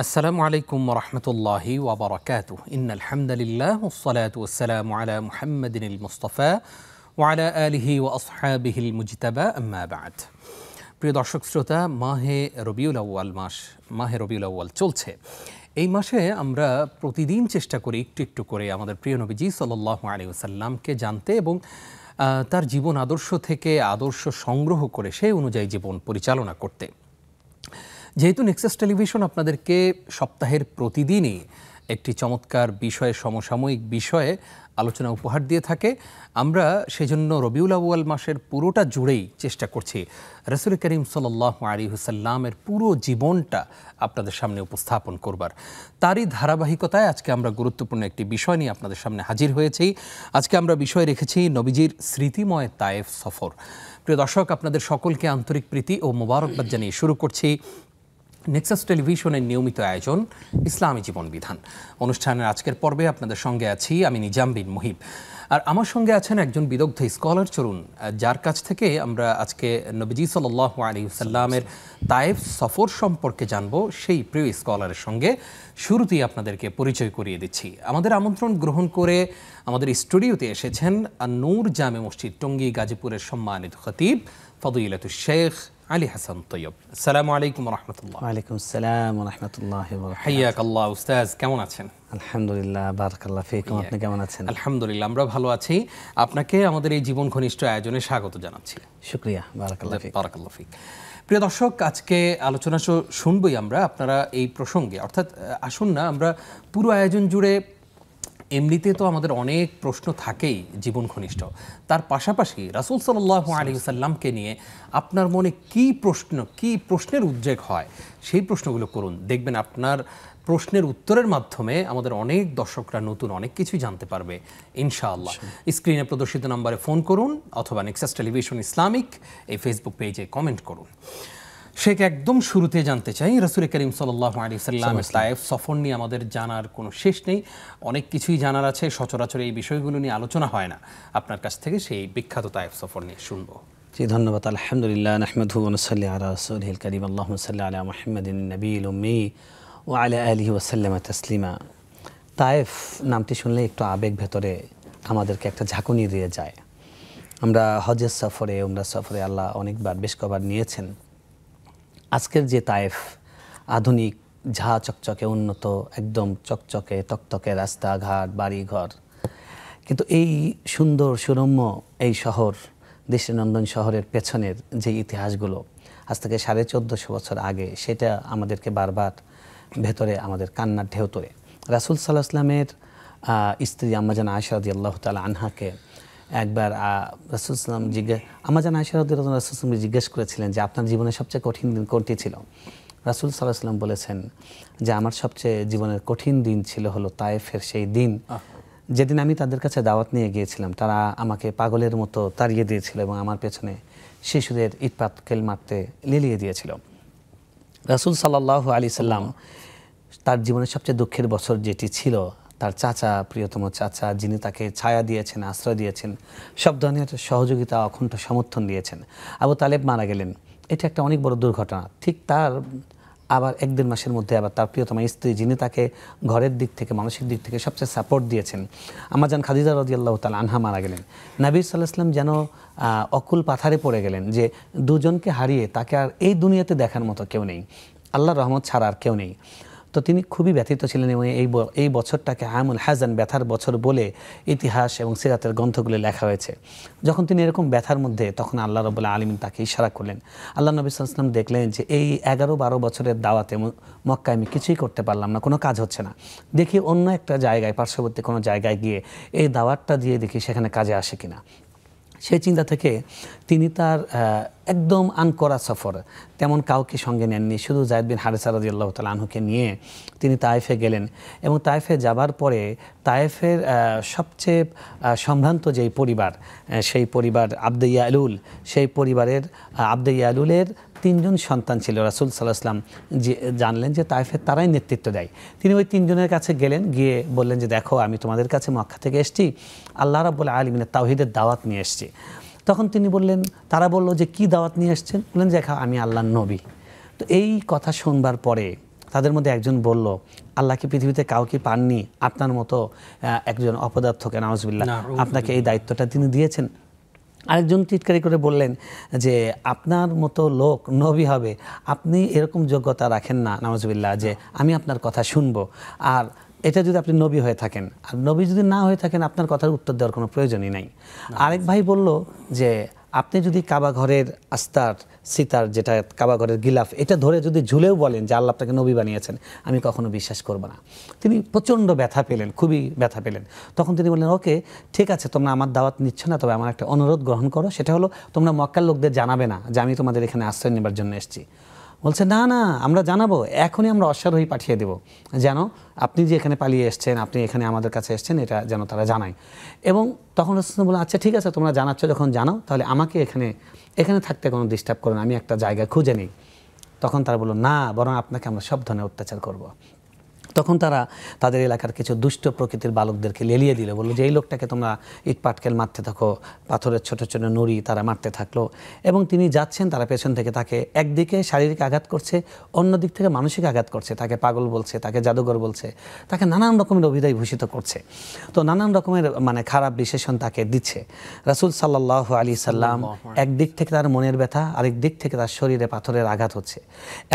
আসসালামু আলাইকুম ওরহমতুল্লাহি ওয়াবারাকাতুহ ইন্নাল হামদুলিল্লাহ ওয়াসসালাতু ওয়াসসালামু আলা মুহাম্মাদিনিল মুস্তাফা ওয়া আলা আলিহি ওয়া আসহাবিহিল মুজতাবা আম্মা বা'দ। প্রিয় দর্শক শ্রোতা, মাহে রবিউল আউয়াল চলছে। এই মাসে আমরা প্রতিদিন চেষ্টা করি একটু একটু করে আমাদের প্রিয় নবীজি সাল্লাল্লাহু আলাইহি ওয়াসাল্লামকে জানতে এবং তার জীবন আদর্শ থেকে আদর্শ সংগ্রহ করে সেই অনুযায়ী জীবন পরিচালনা করতে। যেহেতু নেক্সাস টেলিভিশন আপনাদেরকে সপ্তাহের প্রতিদিনই একটি চমৎকার বিষয়ে, সমসাময়িক বিষয়ে আলোচনা উপহার দিয়ে থাকে, আমরা সেজন্য রবিউল আউয়াল মাসের পুরোটা জুড়েই চেষ্টা করছি রাসূল করিম সাল্লাল্লাহু আলাইহি ওয়াসাল্লামের পুরো জীবনটা আপনাদের সামনে উপস্থাপন করবার। তারই ধারাবাহিকতায় আজকে আমরা গুরুত্বপূর্ণ একটি বিষয় নিয়ে আপনাদের সামনে হাজির হয়েছি। আজকে আমরা বিষয় রেখেছি নবীজির স্মৃতিময় তায়েফ সফর। প্রিয় দর্শক, আপনাদের সকলকে আন্তরিক প্রীতি ও মোবারকবাদ জানিয়ে শুরু করছি নেক্সাস টেলিভিশনের নিয়মিত আয়োজন ইসলামী জীবন বিধান অনুষ্ঠানের আজকের পর্বে। আপনাদের সঙ্গে আছি আমি নিজাম বিন মুহিব, আর আমার সঙ্গে আছেন একজন বিদগ্ধ স্কলার, চলুন যার কাছ থেকে আমরা আজকে নবীজি সাল্লাল্লাহু আলাইহি ওয়াসাল্লামের তায়েফ সফর সম্পর্কে জানবো। সেই প্রিয় স্কলারের সঙ্গে শুরুতেই আপনাদেরকে পরিচয় করিয়ে দিচ্ছি। আমাদের আমন্ত্রণ গ্রহণ করে আমাদের স্টুডিওতে এসেছেন নূর জামে মসজিদ টঙ্গী গাজীপুরের সম্মানিত খতিব ফদিলাতুশ শেখ আলী হাসান তৈয়ব। আসসালামু আলাইকুম ওয়া রাহমাতুল্লাহ। ওয়া আলাইকুম আসসালাম ওয়া রাহমাতুল্লাহি ওয়া বারাকাতুহু। হাইয়াকাল্লাহ উস্তাজ, কেমন আছেন? আলহামদুলিল্লাহ, বারাকাল্লাহু ফীকুম। আপনি কেমন আছেন? আলহামদুলিল্লাহ, আমরা ভালো আছি। আপনাকে আমাদের এই জীবন ঘনিষ্ঠ আয়োজনে স্বাগত জানাচ্ছি। শুকরিয়া, বারাকাল্লাহু ফীক। বারাকাল্লাহু ফীক। প্রিয় দর্শক, আজকে আলোচনা শুনবই আমরা আপনারা এই প্রসঙ্গে, অর্থাৎ আসুন না আমরা পুরো আয়োজন জুড়ে, এমনিতে তো আমাদের অনেক প্রশ্ন থাকেই জীবন ঘনিষ্ঠ, তার পাশাপাশি রাসূল সাল্লাল্লাহু আলাইহি ওয়াসাল্লামকে নিয়ে আপনার মনে কি প্রশ্নের উদ্রেক হয় সেই প্রশ্নগুলো করুন। দেখবেন আপনার প্রশ্নের উত্তরের মাধ্যমে আমাদের অনেক দর্শকরা নতুন অনেক কিছুই জানতে পারবে ইনশাআল্লাহ। স্ক্রিনে প্রদর্শিত নম্বরে ফোন করুন অথবা নেক্সাস টেলিভিশন ইসলামিক এই ফেসবুক পেজে কমেন্ট করুন। শেখ, একদম শুরুতে জানতে চাই, রাসূল করিম সাল্লাল্লাহু আলাইহি ওয়াসাল্লামের তায়েফ সফর নিয়ে আমাদের জানার কোনো শেষ নেই, অনেক কিছুই জানার আছে, সচরাচর এই বিষয়গুলো নিয়ে আলোচনা হয় না। আপনার কাছ থেকে সেই বিখ্যাত তায়েফ সফর নিয়ে শুনবো। জি, ধন্যবাদ। আলহামদুলিল্লাহ, নাহমাদুহু ওয়া নুসাল্লি আলা রাসূলিহিল কারীম, আল্লাহুম্মা সাল্লি আলা মুহাম্মাদিন নাবিয়িল উম্মি ওয়া আলা আলিহি ওয়া সাল্লামা তাসলিমা। তায়েফ নামটি শুনলে একটু আবেগ ভেতরে আমাদেরকে একটা ঝাঁকুনি দিয়ে যায়। আমরা হজের সফরে, উমরার সফরে আল্লাহ অনেকবার, বেশ কবার নিয়েছেন। আজকের যে তায়েফ, আধুনিক, ঝা চকচকে, উন্নত, একদম চকচকে তকতকে রাস্তাঘাট, বাড়িঘর, কিন্তু এই সুন্দর সুরম্য এই শহর, দৃষ্টিনন্দন শহরের পেছনের যে ইতিহাসগুলো আজ থেকে 1450 বছর আগে, সেটা আমাদেরকে বারবার ভেতরে আমাদের কান্নার ঢেউ তোলে। রাসূল সাল্লাল্লাহু আলাইহি ওয়াসাল্লামের স্ত্রী আম্মাজান আয়েশা রাদিয়াল্লাহু তাআলা আনহাকে একবার রাসূল সাল্লাম আম্মাজান আয়েশা রাদিয়াল্লাহু তাআলা রাসূলকে জিজ্ঞেস করেছিলেন যে আপনার জীবনের সবচেয়ে কঠিন দিন কোনটি ছিল? রাসূল সাল্লাল্লাহু আলাইহি ওয়াসাল্লাম বলেছেন যে আমার সবচেয়ে জীবনের কঠিন দিন ছিল হলো তায়েফের সেই দিন যেদিন আমি তাদের কাছে দাওয়াত নিয়ে গিয়েছিলাম। তারা আমাকে পাগলের মতো তাড়িয়ে দিয়েছিল এবং আমার পেছনে শিশুদের ইটপাটকেল মারতে লেলিয়ে দিয়েছিল। রাসূল সাল্লাল্লাহু আলাইহি ওয়াসাল্লাম তার জীবনের সবচেয়ে দুঃখের বছর যেটি ছিল, তার চাচা, প্রিয়তম চাচা, যিনি তাকে ছায়া দিয়েছেন, আশ্রয় দিয়েছেন, সব ধরনের সহযোগিতা, অখণ্ড সমর্থন দিয়েছেন, আবু তালেব মারা গেলেন। এটা একটা অনেক বড় দুর্ঘটনা। ঠিক তার আবার 1-1.5 মাসের মধ্যে আবার তার প্রিয়তমা স্ত্রী, যিনি তাকে ঘরের দিক থেকে, মানসিক দিক থেকে সবচেয়ে সাপোর্ট দিয়েছেন, আম্মাজান খাদিজা রাদিয়াল্লাহু তাআলা আনহা মারা গেলেন। নবী সাল্লাল্লাহু আলাইহি ওয়াসাল্লাম যেন অকুল পাথারে পড়ে গেলেন যে দুজনকে হারিয়ে তাকে আর এই দুনিয়াতে দেখার মতো কেউ নেই, আল্লাহর রহমত ছাড়া আর কেউ নেই। তো তিনি খুবই ব্যথিত ছিলেন এবং এই বছরটাকে আমুল হাজান, ব্যথার বছর বলে ইতিহাস এবং সিরাতের গ্রন্থগুলো লেখা হয়েছে। যখন তিনি এরকম ব্যথার মধ্যে, তখন আল্লাহ রাব্বুল আলামিন তাকে ইশারা করলেন। আল্লাহ নবী সাল্লাল্লাহু আলাইহি ওয়াসাল্লাম দেখলেন যে এই 11-12 বছরের দাওয়াতে মক্কায় আমি কিছুই করতে পারলাম না, কোনো কাজ হচ্ছে না। দেখি অন্য একটা জায়গায়, পার্শ্ববর্তী কোনো জায়গায় গিয়ে এই দাওয়াতটা দিয়ে দেখি সেখানে কাজে আসে কিনা। সেই চিন্তা থেকে তিনি তার একদম আনকরা সফর, তেমন কাউকে সঙ্গে নেননি, শুধু যায়েদ বিন হারেসা রাদিয়াল্লাহু তাআলা আনহুকে নিয়ে তিনি তায়েফে গেলেন। এবং তায়েফে যাবার পরে তায়েফের সবচেয়ে সম্ভ্রান্ত যেই পরিবার, সেই পরিবার আবদে ইয়ালুল, সেই পরিবারের আবদে ইয়ালুলের 3 জন সন্তান ছিল। রাসূল সাল্লাল্লাহু আলাইহি ওয়াসাল্লাম জানলেন যে তায়েফের তারাই নেতৃত্ব দেয়। তিনি ওই 3 জনের কাছে গেলেন, গিয়ে বললেন যে দেখো, আমি তোমাদের কাছে মক্কা থেকে এসেছি, আল্লাহ রাব্বুল আলামিনের তাওহীদের দাওয়াত নিয়ে এসেছি। তখন তিনি বললেন, তারা বলল যে কি দাওয়াত নিয়ে এসেছেন? বললেন যে আমি আল্লাহর নবী। তো এই কথা শুনবার পরে তাদের মধ্যে একজন বলল, আল্লাহ কি পৃথিবীতে কাউকে পাননি আপনার মতো একজন অপদার্থকে, নাউজুবিল্লাহ, আপনাকে এই দায়িত্বটা তিনি দিয়েছেন। আরেকজন টিটকারি করে বললেন যে আপনার মতো লোক নবী হবে, আপনি এরকম যোগ্যতা রাখেন না, নাউজুবিল্লাহ, যে আমি আপনার কথা শুনবো। আর এটা যদি আপনি নবী হয়ে থাকেন, আর নবী যদি না হয়ে থাকেন, আপনার কথার উত্তর দেওয়ার কোনো প্রয়োজনই নাই। আরেক ভাই বলল যে আপনি যদি কাবা ঘরের আস্তার সিতার, যেটা কাবা ঘরের গিলাফ, এটা ধরে যদি ঝুলেও বলেন যে আল্লাহ আপনাকে নবী বানিয়েছেন, আমি কখনো বিশ্বাস করব না। তিনি প্রচণ্ড ব্যথা পেলেন, খুবই ব্যথা পেলেন। তখন তিনি বললেন, ওকে ঠিক আছে, তোমরা আমার দাওয়াত নিচ্ছ না, তবে আমার একটা অনুরোধ গ্রহণ করো। সেটা হলো, তোমরা মক্কার লোকদের জানাবে না যে আমি তোমাদের এখানে আশ্রয় নেবার জন্য এসেছি। বলছে, না না, আমরা জানাবো, এখনই আমরা অশ্বারোহী পাঠিয়ে দেব, যেন আপনি যে এখানে পালিয়ে এসছেন, আপনি এখানে আমাদের কাছে এসছেন, এটা যেন তারা জানায়। এবং তখন রাসূলুল্লাহ বললেন, আচ্ছা ঠিক আছে, তোমরা জানাচ্ছ যখন, জানাও, তাহলে আমাকে এখানে থাকতে কোনো ডিস্টার্ব করো না, আমি একটা জায়গা খুঁজে নিই। তখন তারা বলল, না, বরং আপনাকে আমরা সব ধরনের অত্যাচার করব। তখন তারা তাদের এলাকার কিছু দুষ্ট প্রকৃতির বালকদেরকে লেলিয়ে দিল, বললো যে এই লোকটাকে তোমরা ইট পাটকেল মারতে থাকো, পাথরের ছোট ছোট নুড়ি তারা মারতে থাকলো। এবং তিনি যাচ্ছেন, তারা পেছন থেকে তাকে একদিকে শারীরিক আঘাত করছে, অন্য দিক থেকে মানসিক আঘাত করছে, তাকে পাগল বলছে, তাকে জাদুঘর বলছে, তাকে নানান রকমের অভিধায় ভূষিত করছে। তো নানান রকমের খারাপ বিশেষণ তাকে দিচ্ছে। রাসূল সাল্লাল্লাহু আলাইহি সাল্লাম একদিক থেকে তার মনের ব্যথা, আরেক দিক থেকে তার শরীরে পাথরের আঘাত হচ্ছে।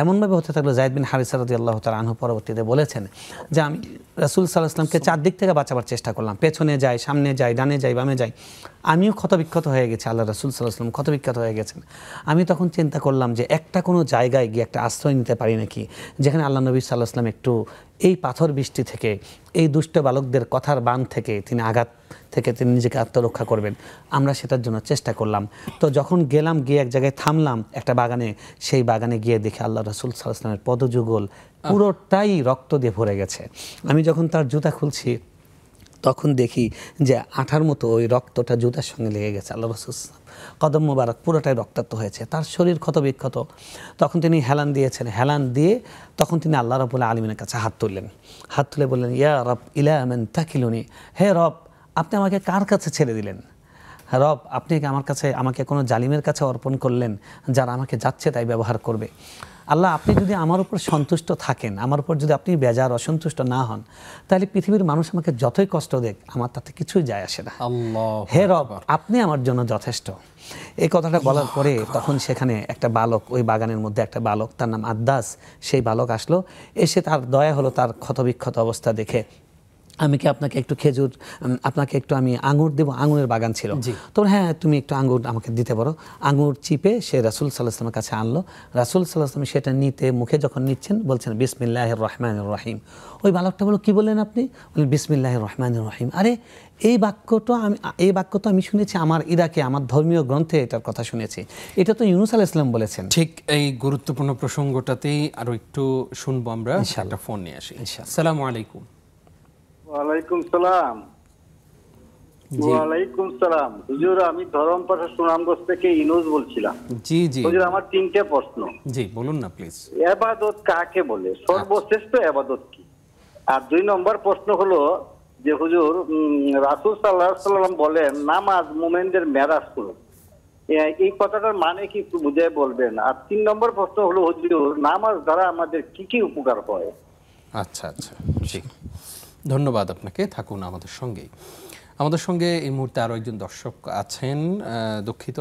এমনভাবে হতে থাকলো, যায়েদ বিন হারিসা রাদিয়াল্লাহু তাআলা আনহু পরবর্তীতে বলেছেন যে আমি রাসূল সাল্লাল্লাহু আলাইহি ওয়াসাল্লামকে চারদিক থেকে বাঁচাবার চেষ্টা করলাম, পেছনে যাই, সামনে যাই, ডানে যাই, বামে যাই, আমিও ক্ষতবিক্ষত হয়ে গেছি, আল্লাহ রাসূল সাল্লাল্লাহু আলাইহি ওয়াসাল্লাম ক্ষতবিক্ষত হয়ে গেছেন। আমি তখন চিন্তা করলাম যে একটা কোনো জায়গায় গিয়ে একটা আশ্রয় নিতে পারি নাকি, যেখানে আল্লাহ নবী সাল্লাল্লাহু আলাইহি ওয়াসাল্লাম একটু এই পাথর বৃষ্টি থেকে, এই দুষ্ট বালকদের কথার বান থেকে, তিনি আঘাত থেকে তিনি নিজেকে আত্মরক্ষা করবেন। আমরা সেটার জন্য চেষ্টা করলাম। তো যখন গেলাম, গিয়ে এক জায়গায় থামলাম একটা বাগানে, সেই বাগানে গিয়ে দেখে আল্লাহ রাসূল সাল্লাল্লাহু আলাইহি ওয়াসাল্লামের পদযুগল পুরোটাই রক্ত দিয়ে ভরে গেছে। আমি যখন তার জুতা খুলছি, তখন দেখি যে আঠার মতো ওই রক্তটা জুতার সঙ্গে লেগে গেছে। আল্লাহ রাসূল কদম মোবারক পুরোটাই রক্তাক্ত হয়েছে, তার শরীর ক্ষতবিক্ষত। তখন তিনি হেলান দিয়েছেন, হেলান দিয়ে তখন তিনি আল্লাহ রাব্বুল আলামিনের কাছে হাত তুললেন। হাত তুলে বললেন, ইয়া রব ইলা মান তাকিলুনি, হে রব, আপনি আমাকে কার কাছে ছেড়ে দিলেন? রব, আপনি আমাকে কোনো জালিমের কাছে অর্পণ করলেন, যারা আমাকে যাচ্ছে তাই ব্যবহার করবে। আল্লাহ, আপনি যদি আমার উপর সন্তুষ্ট থাকেন, আমার উপর যদি আপনি বেজার অসন্তুষ্ট না হন, তাহলে পৃথিবীর মানুষ আমাকে যতই কষ্ট দেখ, আমার তাতে কিছুই যায় আসে না। হে রব, আপনি আমার জন্য যথেষ্ট। এই কথাটা বলার পরে তখন সেখানে একটা বালক, ওই বাগানের মধ্যে একটা বালক, তার নাম আদ্দাস, সেই বালক আসলো। এসে তার দয়া হলো তার ক্ষতবিক্ষত অবস্থা দেখে। আমি কি আপনাকে একটু খেজুর, আপনাকে একটু আমি আঙুর দেবো? আঙুরের বাগান ছিল। তো হ্যাঁ, তুমি একটু আঙুর আমাকে দিতে পারো। আঙুর চিপে সে রাসূল সাল্লাল্লাহু আলাইহি ওয়াসাল্লামের কাছে আনলো। রাসূল সাল্লাল্লাহু আলাইহি ওয়াসাল্লাম সেটা নিতে মুখে যখন নিচ্ছেন, বলছেন বিসমিল্লাহির রহমানির রহিম। ওই বালকটা বলল, কি বললেন আপনি? বললেন বিসমিল্লাহির রহমানির রহিম। আরে এই বাক্য তো আমি শুনেছি আমার ইরাকে, আমার ধর্মীয় গ্রন্থে এটার কথা শুনেছি, এটা তো ইউনূস আলাইহিস সালাম বলেছেন। ঠিক এই গুরুত্বপূর্ণ প্রসঙ্গটাতেই আরো একটু শুনবো আমরা। একটা ফোন নিয়ে আসি। আসসালামু আলাইকুম। ওয়ালাইকুম সালাম। ওয়ালাইকুম সালাম। হুজুর, আমি ধরমপাশা সুনামগঞ্জ থেকে ইনুস বলছিলাম। জি জি হুজুর, আমার তিনটে প্রশ্ন। জি বলুন না প্লিজ। ইবাদত কাকে বলে? সর্বশ্রেষ্ঠ ইবাদত কি? আর 2 নম্বর প্রশ্ন হলো যে হুজুর, রাসূল সাল্লাল্লাহু আলাইহি ওয়াসাল্লাম বলেন নামাজ মুমিনদের মেরাজ করো, এই কথাটার মানে কি একটু বুঝিয়ে বলবেন? আর 3 নম্বর প্রশ্ন হলো হুজুর, নামাজ দ্বারা আমাদের কি কি উপকার হয়? আচ্ছা আচ্ছা, ঠিক, ধন্যবাদ আপনাকে। থাকুন আমাদের সঙ্গেই। আমাদের সঙ্গে এই মুহূর্তে আরও একজন দর্শক আছেন। দুঃখিত,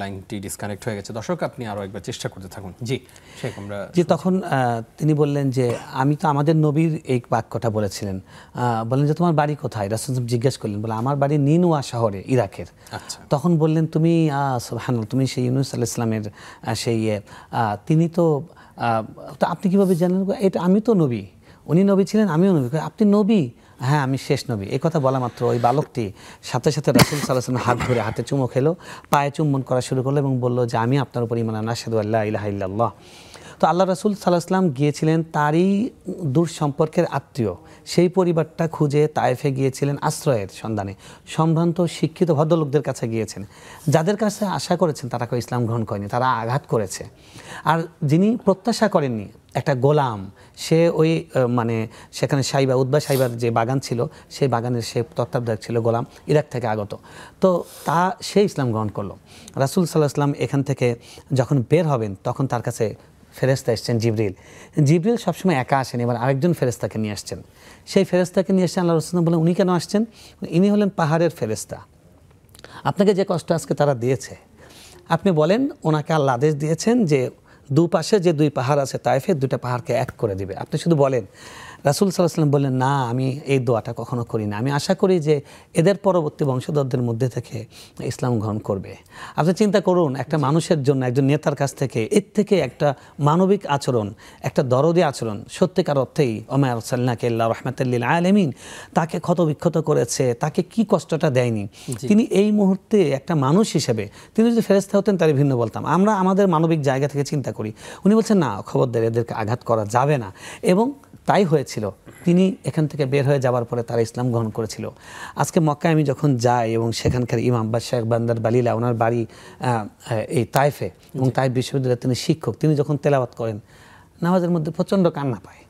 লাইনটি ডিসকানেক্ট হয়ে গেছে। দর্শক, আপনি আরও একবার চেষ্টা করতে থাকুন। জি শেখ, আমরা জি, তখন তিনি বললেন যে আমি তো আমাদের নবীর এই বাক্যটা বলেছিলেন। বললেন যে তোমার বাড়ি কোথায়? রাসূল জিজ্ঞেস করলেন, বলে আমার বাড়ি নিনওয়া শহরে, ইরাকের। আচ্ছা। তখন বললেন, তুমি সুবহানাল্লাহ, তুমি সেই ইউনূস আলাইহিস সালামের সেই তিনি তো আপনি কিভাবে জানেন? এটা আমি তো নবী, উনি নবী ছিলেন, আমিও নবী। আপনি নবী? হ্যাঁ, আমি শেষ নবী। এই কথা বলা মাত্র ওই বালকটি সাথে সাথে রাসূল সাল্লাল্লাহু আলাইহি ওয়াসাল্লামের হাত ধরে হাতে চুমো খেলো, পায়ে চুম্বন করা শুরু করলো এবং বলল যে আমি আপনার উপর ঈমান আনছি, আশহাদু আল্লা ইলাহা ইল্লাল্লাহ। তো আল্লাহ রাসূল সাল্লাল্লাহু আলাইহি ওয়াসাল্লাম গিয়েছিলেন তারই দূর সম্পর্কের আত্মীয় সেই পরিবারটা খুঁজে তায়েফে গিয়েছিলেন আশ্রয়ের সন্ধানে। সম্ভ্রান্ত শিক্ষিত ভদ্রলোকদের কাছে গিয়েছেন, যাদের কাছে আশা করেছেন তারা কেউ ইসলাম গ্রহণ করেনি, তারা আঘাত করেছে। আর যিনি প্রত্যাশা করেননি, একটা গোলাম, সে ওই সেখানে উদ্বা সাইবার যে বাগান ছিল, সেই বাগানের সে তত্ত্বাবধায়ক ছিল, গোলাম, ইরাক থেকে আগত। তো সে ইসলাম গ্রহণ করলো। রাসূল সাল্লাল্লাহু আলাইহি ওয়াসাল্লাম এখান থেকে যখন বের হবেন, তখন তার কাছে ফেরেশতা এসেছেন জিবরিল। জিবরিল সবসময় একা আসেন, এবার আরেকজন ফেরেশতাকে নিয়ে আসছেন। সেই ফেরেশতাকে নিয়ে এসেছেন আল্লাহ রাসূল বলেন উনি কেন আসছেন? ইনি হলেন পাহাড়ের ফেরেশতা। আপনাকে যে কষ্ট আজকে তারা দিয়েছে, আপনি বলেন ওনাকে আল্লাহ আদেশ দিয়েছেন যে দুপাশে যে 2 পাহাড় আছে তায়েফের 2টা পাহাড়কে এক করে দিবে। আপনি শুধু বলেন। রাসূল সাল্লাল্লাহু আলাইহি ওয়াসাল্লাম বললেন না, আমি এই দোয়াটা কখনো করি না, আমি আশা করি যে এদের পরবর্তী বংশধরদের মধ্যে থেকে ইসলাম গ্রহণ করবে। আপনি চিন্তা করুন, একটা মানুষের জন্য একজন নেতার কাছ থেকে এর থেকে একটা মানবিক আচরণ, একটা দরদি আচরণ, সত্যিকার অর্থেই ওমা আরসালনাকা ইল্লা রাহমাতাল লিল আলামিন, তাকে ক্ষতবিক্ষত করেছে, তাকে কি কষ্টটা দেয়নি। তিনি এই মুহূর্তে একটা মানুষ হিসেবে, তিনি যদি ফেরেশতা হতেন তাহলে ভিন্ন বলতাম। আমরা আমাদের মানবিক জায়গা থেকে চিন্তা করি। উনি বলছেন না, খবরদার এদেরকে আঘাত করা যাবে না, এবং তাই হয়েছিল। তিনি এখান থেকে বের হয়ে যাওয়ার পরে তারা ইসলাম গ্রহণ করেছিল। আজকে মক্কায় আমি যখন যাই এবং সেখানকার ইমাম বা শেখ বান্দার বালিলা, ওনার বাড়ি এই তায়েফে, এবং তায়েফ বিশ্ববিদ্যালয়ে তিনি শিক্ষক, তিনি যখন তেলাওয়াত করেন নামাজের মধ্যে প্রচণ্ড কান্না পায়,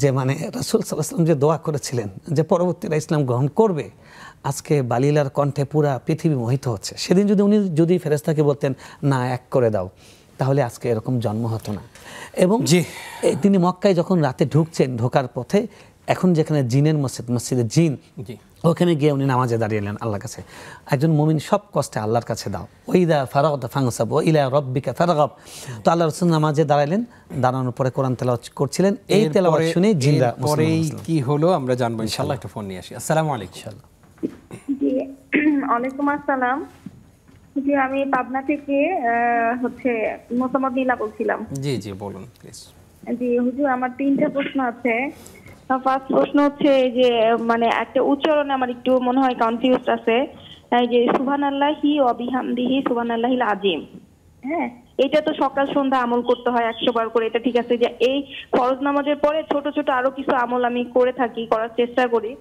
যে মানে রাসূল সাল্লাল্লাহু আলাইহি ওয়াসাল্লাম যে দোয়া করেছিলেন যে পরবর্তীরা ইসলাম গ্রহণ করবে, আজকে বালিলার কণ্ঠে পুরা পৃথিবী মোহিত হচ্ছে। সেদিন যদি উনি ফেরেশতাকে বলতেন না এক করে দাও, তাহলে আজকে এরকম জন্ম হতো না। এবং তিনি মক্কায় যখন রাতে ঢুকছেন, ঢোকার পথে এখন যেখানে জিনের মসজিদে জিন, ওখানে গিয়ে উনি নামাজে দাঁড়িয়েলেন আল্লাহর কাছে। একজন মুমিন সব কষ্টে আল্লাহর কাছে দাও, ওইদা ফারাগতা ফানসাব ওয়া ইলা রাব্বিকা ফারগাব। তো আল্লাহ রাসূল নামাজে দাঁড়ালেন, দাঁড়ানোর পরে কোরআন তেলাওয়াত করছিলেন। এই তেলাওয়াত শুনে জিনরা পরেই কি হলো আমরা জানবো ইনশাআল্লাহ। একটা ফোন নিয়ে আসি। আসসালামু আলাইকুম। ইনশাআল্লাহ। জি, ওয়ালাইকুম আসসালাম। জি, আমি পাবনা থেকে মোসাম্মদ নীলা বলছিলাম। জি জি বলুন প্লিজ। জি হুজুর, আমার 3টা প্রশ্ন আছে। ফার্স্ট প্রশ্ন হচ্ছে যে মানে একটা উচ্চারণে আমার একটু মনে হয় কনফিউজ আছে, এই যে সুবহানাল্লাহি ওয়া বিহামদিহি সুবহানাল্লাহিল আযীম। হ্যাঁ, এটা তো সকাল সন্ধ্যা আমল করতে হয় 100 বার করে, এটা ঠিক আছে। যে এই ফরজ নামাজের পরে ছোট ছোট আরো কিছু আমল আমি করে থাকি, করার চেষ্টা করি।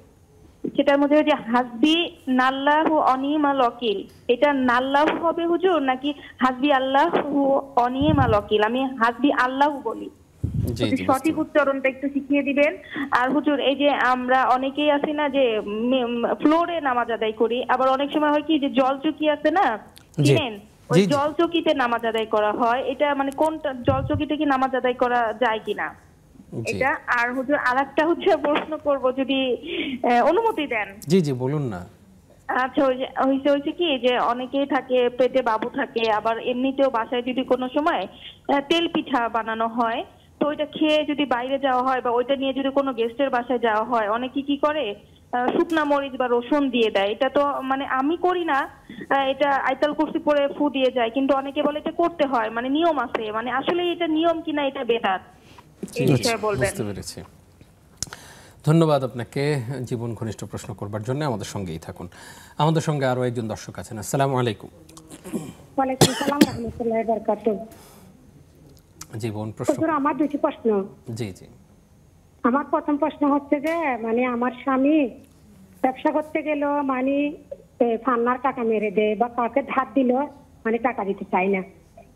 সেটার মধ্যে যে হাসবি নাল্লাহু অনিমাল ওয়াকিল, এটা নাল্লাহু হবে হুজুর নাকি হাসবি আল্লাহু অনিমাল ওয়াকিল? আমি হাসবি আল্লাহু বলি। সঠিক উচ্চারণটা একটু শিখিয়ে দিবেন। আর হুজুর, এই যে আমরা অনেকেই আছি না যে ফ্লোরে নামাজ আদায় করি, আবার অনেক সময় হয় কি যে জলচকি আছে না, চিনেন? ওই জলচকিতে নামাজ আদায় করা হয়, এটা মানে কোনটা, জলচকিতে কি নামাজ আদায় করা যায় কিনা এটা? আর হুজুর আরেকটা প্রশ্ন করব যদি অনুমতি দেন। জি জি বলুন না। আচ্ছা, হয়েছে কি যে অনেকেই থাকে পেটে বাবু থাকে, আবার এমনিতেও বাসায় যদি কোনো সময় তেল পিঠা বানানো হয়, তো ওইটা খেয়ে যদি বাইরে যাওয়া হয় বা ওইটা নিয়ে যদি কোনো গেস্টের বাসায় যাওয়া হয়, অনেকে কি করে শুকনা মরিচ বা রসুন দিয়ে দেয়। এটা তো মানে আমি করি না, এটা আইতাল কুরসি পরে ফু দিয়ে যায়, কিন্তু অনেকে বলে এটা করতে হয়, মানে নিয়ম আছে। মানে আসলে এটা নিয়ম কিনা, এটা বেদাত, এই বিষয়ে বলবেন। বুঝতে পেরেছি। ধন্যবাদ আপনাকে জীবন ঘনিষ্ঠ প্রশ্ন করবার জন্য। আমাদের সঙ্গেই থাকুন। আমাদের সঙ্গে আরো একজন দর্শক আছেন। আসসালামু আলাইকুম। ওয়ালাইকুম আসসালাম রাহমাতুল্লাহি ওয়া বারাকাতুহু। জীবন প্রশ্ন। আমার 2টি প্রশ্ন। জি জি। আমার প্রথম প্রশ্ন হচ্ছে যে মানে আমার স্বামী ব্যবসা করতে গেল, মানে ফান্নার টাকা মেরে দেয় বা কাউকে ধার দিল, মানে টাকা দিতে চায় না।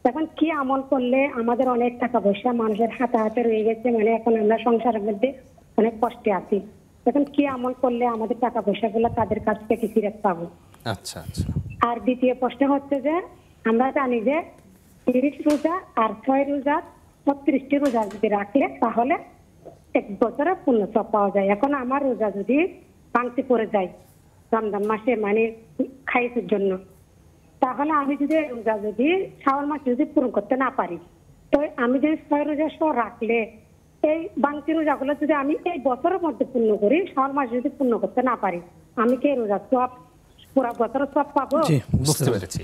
এখন কি আমল করলে, আমাদের অনেক টাকা পয়সা মানুষের হাতে হাতে রয়ে গেছে, মানে এখন আমরা সংসারের মধ্যে অনেক কষ্টে আছি, এখন কি আমল করলে আমাদের টাকা পয়সাগুলো তাদের কাছ থেকে ফিরে পাবো? আচ্ছা আচ্ছা। আর দ্বিতীয় প্রশ্ন হচ্ছে যে আমরা জানি যে 30 রোজা আর 6 রোজা 36টি রোজা যদি রাখলে তাহলে 1 বছরে পূর্ণ সব পাওয়া যায়। এখন আমার রোজা যদি ভাঙতে পড়ে যায় রমজান মাসে, মানে খাইছের জন্য, তাহলে আমি যদি রোজা যদি শাওয়াল মাসে যদি পূরণ করতে না পারি, তো আমি যদি 6 রোজা সহ রাখলে এই বাংতি রোজাগুলো যদি আমি এই বছরের মধ্যে পূর্ণ করি, শাওয়াল মাসে যদি পূর্ণ করতে না পারি, আমি কি রোজা সব পুরো বছর সব পাবো? জি, বুঝতে পেরেছি।